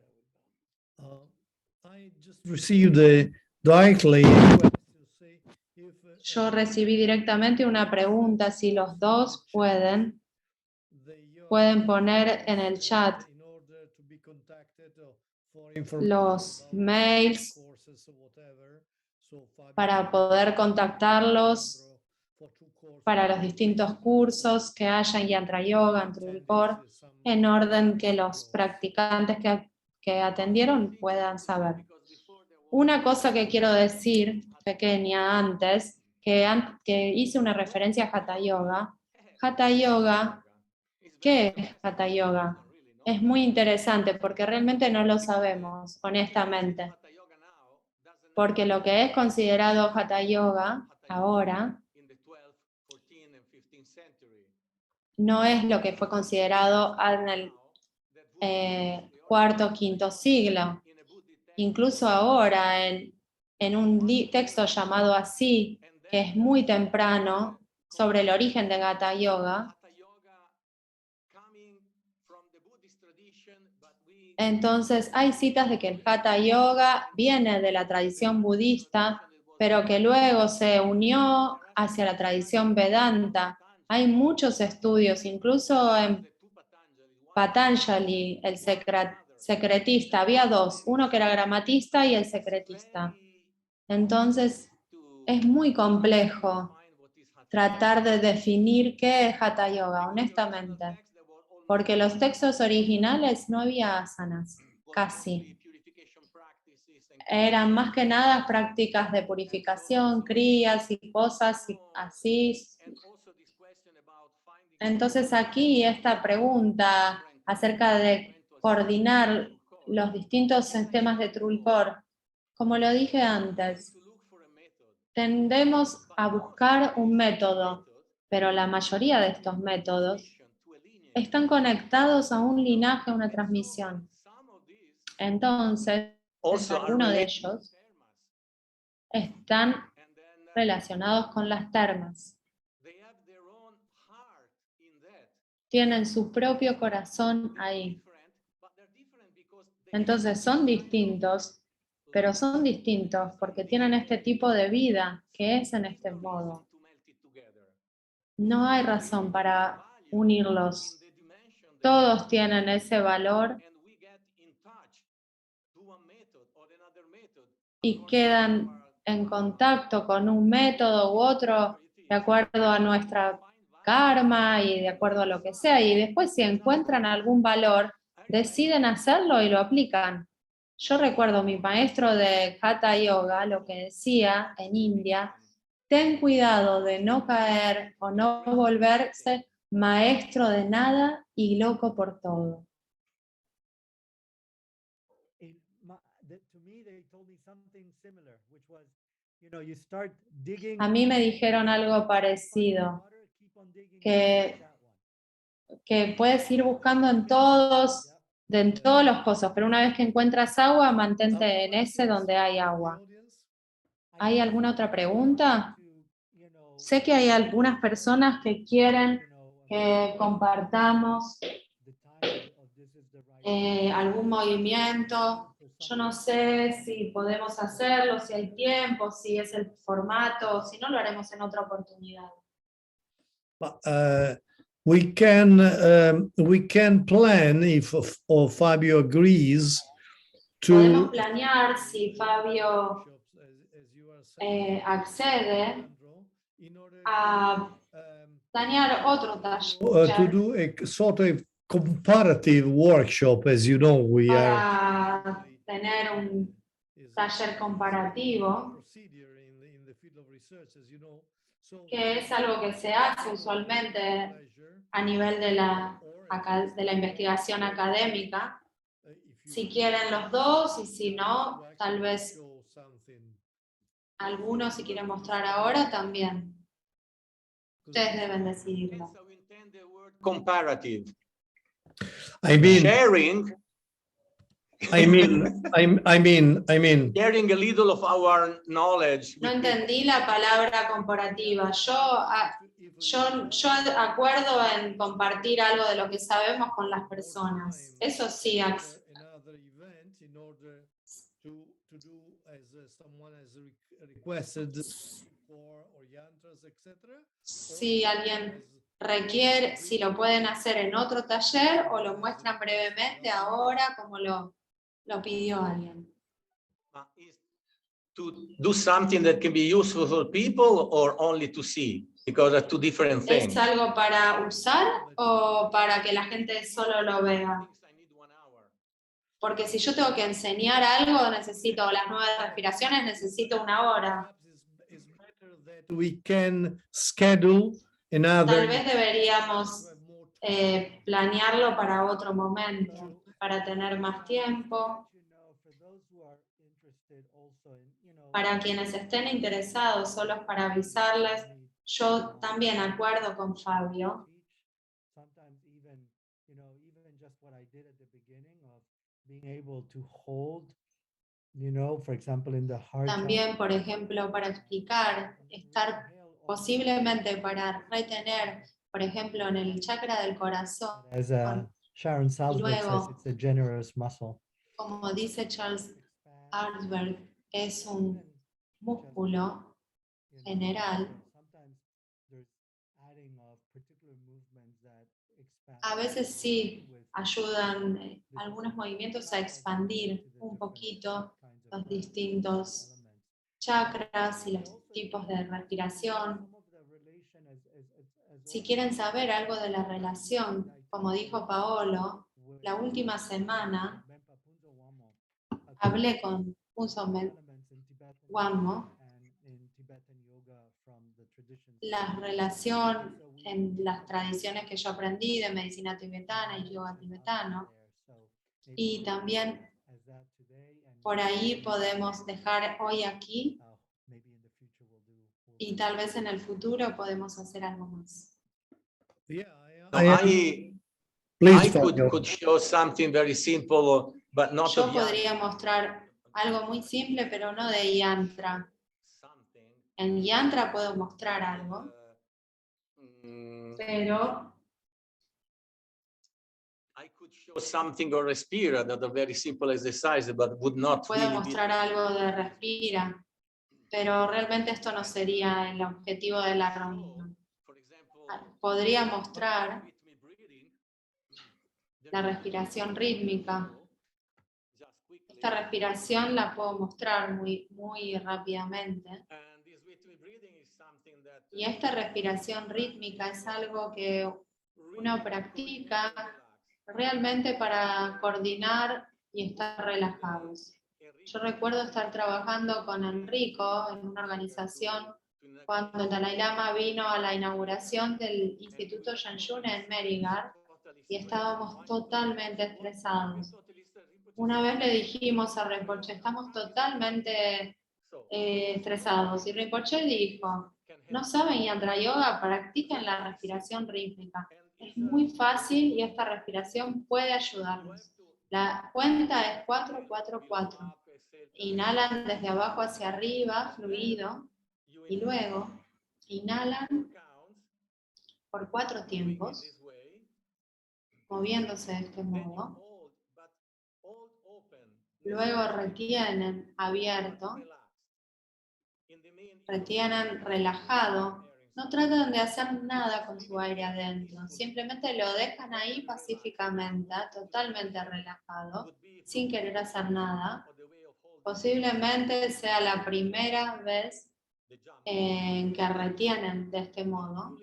I just received directly a question to say if, Yo recibí directamente una pregunta si los dos pueden poner en el chat in order to be contacted for los information about mails courses or whatever. So Fabio para poder contactarlos for two courses, para los distintos cursos que haya en Yantra Yoga, en Trulcor, en orden que los practicantes que atendieron puedan saber. Una cosa que quiero decir, pequeña, antes, que hice una referencia a Hatha Yoga. Hatha Yoga, ¿qué es Hatha Yoga? Es muy interesante porque realmente no lo sabemos, honestamente. Porque lo que es considerado Hatha Yoga ahora no es lo que fue considerado en el cuarto o quinto siglo. Incluso ahora, en un texto llamado así, que es muy temprano, sobre el origen de Hatha Yoga, entonces hay citas de que el Hatha Yoga viene de la tradición budista, pero que luego se unió hacia la tradición Vedanta. Hay muchos estudios, incluso en Patanjali, el secretista, había dos, uno que era gramatista y el secretista. Entonces, es muy complejo tratar de definir qué es Hatha Yoga, honestamente, porque los textos originales no había asanas, casi. Eran más que nada prácticas de purificación, crías y cosas así. Entonces aquí esta pregunta acerca de coordinar los distintos sistemas de Trulcor, como lo dije antes, tendemos a buscar un método, pero la mayoría de estos métodos están conectados a un linaje, a una transmisión. Entonces, algunos de ellos están relacionados con las termas. Tienen su propio corazón ahí. Entonces son distintos, pero son distintos porque tienen este tipo de vida que es en este modo. No hay razón para unirlos. Todos tienen ese valor y quedan en contacto con un método u otro de acuerdo a nuestra karma y de acuerdo a lo que sea. Y después si encuentran algún valor, deciden hacerlo y lo aplican. Yo recuerdo mi maestro de Hatha Yoga, lo que decía en India: ten cuidado de no caer o no volverse maestro de nada y loco por todo. To me, they told me something similar, which was, you start digging. A mí me dijeron algo parecido, que puedes ir buscando en todos los pozos, pero una vez que encuentras agua, mantente en ese donde hay agua. ¿Hay alguna otra pregunta? Sé que hay algunas personas que quieren que compartamos algún movimiento. Yo no sé si podemos hacerlo, si hay tiempo, si es el formato, si no lo haremos en otra oportunidad. We can plan if Fabio agrees Podemos to planear si Fabio accede a planear otro taller to do a sort of comparative workshop. As you know, we are para tener un taller comparativo, que es algo que se hace usualmente a nivel de la investigación académica. Si quieren los dos y si no, tal vez algunos, si quieren mostrar ahora, también. Ustedes deben decidirlo. Comparative. I mean, Sharing I mean, sharing a little of our knowledge. No with people. entendí la palabra comparativa. Yo acuerdo en compartir algo de lo que sabemos con las personas. Eso sí, another event in order to do as someone has requested for or yantras, etc. si alguien requiere, si lo pueden hacer en otro taller o lo muestran brevemente ahora como lo pidió alguien. Is to do something that can be useful for people or only to see, because they're two different things. ¿Es algo para usar o para que la gente solo lo vea? I need 1 hour. Porque si yo tengo que enseñar algo, necesito las nuevas respiraciones, necesito 1 hora. It's better that we can schedule another. Tal vez deberíamos planearlo para otro momento, para tener más tiempo. Para quienes estén interesados, solo es para avisarles. Yo también acuerdo con Fabio. También, por ejemplo, para explicar, estar posiblemente para retener, por ejemplo, en el chakra del corazón. As Sharon Salzberg says, luego- it's a generous muscle. Como dice Charles Salzberg, es un músculo general. A veces sí ayudan algunos movimientos a expandir un poquito los distintos chakras y los tipos de respiración. Si quieren saber algo de la relación, como dijo Paolo, la última semana hablé con Punso Wammo. La relación en las tradiciones que yo aprendí de medicina tibetana y yoga tibetano. Y también por ahí podemos dejar hoy aquí y tal vez en el futuro podemos hacer algo más. Yeah, No, please, I Fabio. could show something very simple, but not Yo of yantra, podría mostrar algo muy simple, pero no de yantra. something, En yantra puedo mostrar algo, pero I could show something or respira that are very simple exercise, but would not puedo really be mostrar algo de respira, pero realmente esto no sería el objetivo de la reunión. for example, Podría mostrar rhythmic breathing, la respiración rítmica. just quickly. Esta respiración la puedo mostrar muy rápidamente. And this rhythmic breathing is something that Y esta respiración rítmica es algo que uno practica realmente para coordinar y estar relajados. Yo recuerdo estar trabajando con Enrico en una organización cuando el Dalai Lama vino a la inauguración del Instituto Shanshun en Merigar y estábamos totalmente estresados. Una vez le dijimos a Rinpoche, estamos totalmente estresados, y Rinpoche dijo, ¿no saben yantra yoga? Practiquen la respiración rítmica. Es muy fácil y esta respiración puede ayudarnos. La cuenta es 4-4-4. Inhalan desde abajo hacia arriba, fluido, y luego inhalan por 4 tiempos, moviéndose de este modo. Luego retienen abierto, retienen relajado. No tratan de hacer nada con su aire adentro, simplemente lo dejan ahí pacíficamente, totalmente relajado, sin querer hacer nada. Posiblemente sea la primera vez en que retienen de este modo.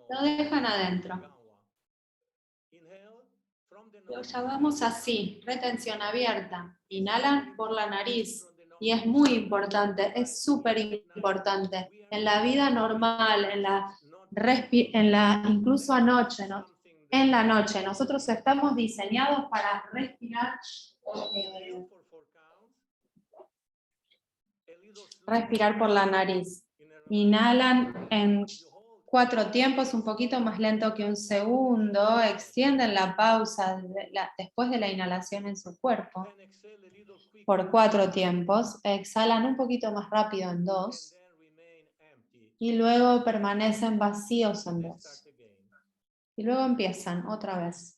Lo dejan adentro. Lo llamamos así, retención abierta. Inhalan por la nariz. Y es muy importante, es súper importante. En la vida normal, incluso anoche, ¿no? En la noche, nosotros estamos diseñados para respirar por la nariz. Inhalan en 4 tiempos, un poquito más lento que un segundo. Extienden la pausa después de la inhalación en su cuerpo Then exhale a little quicker, por 4 tiempos. Exhalan un poquito más rápido en 2 and then remain empty. y luego permanecen vacíos en Then 2. start again. Y luego empiezan otra vez.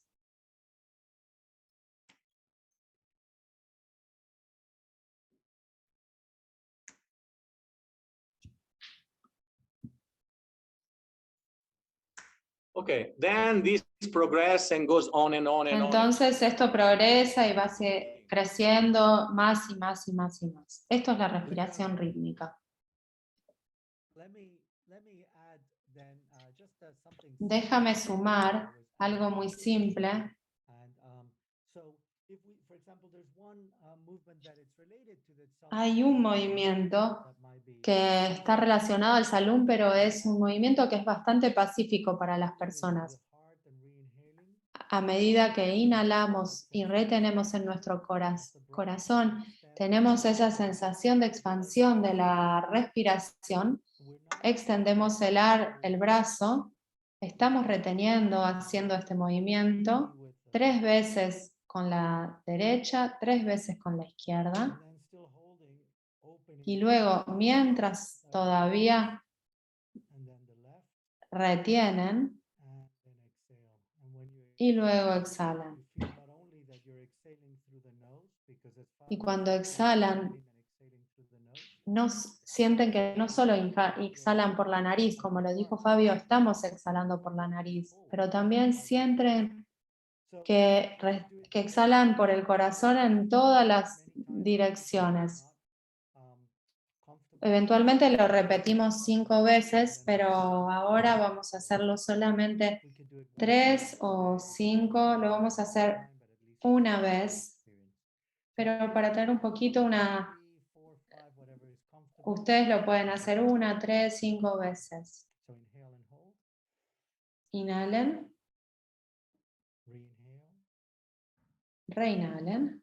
Okay, then this progress and goes on and on and on. Entonces esto progresa y va creciendo más y más y más y más. Esto es la respiración rítmica. Let me add then just something Déjame simple. sumar algo muy simple. And so if we, for example, there's one movement that it's related to the Hay un movimiento that might be que está relacionado al salón, pero es un movimiento que es bastante pacífico para las personas. heart and re-inhaling. A medida que inhalamos y retenemos en nuestro corazón, tenemos esa sensación de expansión de la respiración. Extendemos el brazo, estamos reteniendo, haciendo este movimiento 3 veces con la derecha, 3 veces con la izquierda. Y luego, mientras todavía retienen, y luego exhalan. Y cuando exhalan, sienten que no solo exhalan por la nariz, como lo dijo Fabio, estamos exhalando por la nariz, pero también sienten que exhalan por el corazón en todas las direcciones. Eventualmente lo repetimos 5 veces, pero ahora vamos a hacerlo solamente 3 o 5, lo vamos a hacer una vez, pero para tener un poquito ustedes lo pueden hacer 1, 3, 5 veces. Inhalen, reinhalen.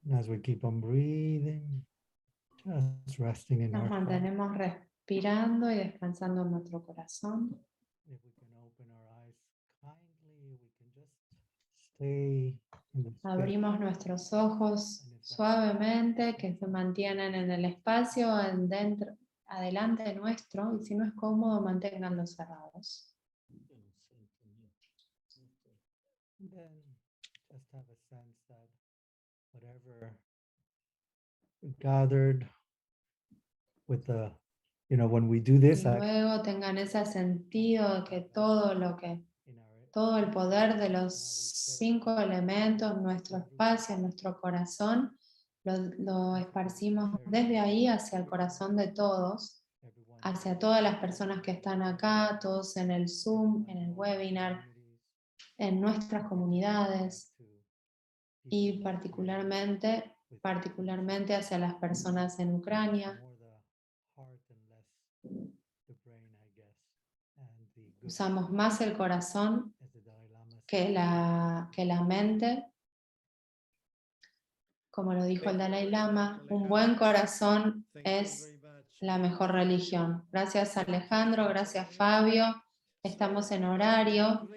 As we keep on breathing, just resting in Nos our heart. mantenemos respirando y descansando en nuestro corazón. If we can open our eyes kindly, we can just stay in the space. Abrimos nuestros ojos suavemente, que se mantienen en el espacio adelante nuestro, y si no es cómodo, manténganlos cerrados. And then just have a sense that whatever we gathered with the, when we do this, Y luego tengan ese sentido de que todo el poder de los 5 elementos, nuestro espacio, nuestro corazón, lo esparcimos desde ahí hacia el corazón de todos, hacia todas las personas que están acá, todos en el Zoom, en el webinar, en nuestras comunidades y particularmente hacia las personas en Ucrania. Usamos más el corazón que la mente. Como lo dijo el Dalai Lama, un buen corazón es la mejor religión. Gracias Alejandro, gracias Fabio. Estamos en horario.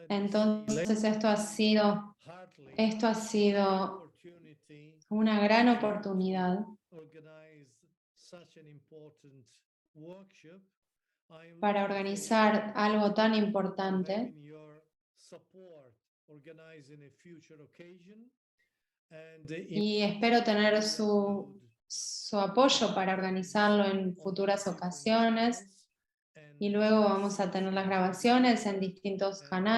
Entonces esto ha sido una gran oportunidad para organizar algo tan importante. Y espero tener su apoyo para organizarlo en futuras ocasiones. Y luego vamos a tener las grabaciones en distintos canales.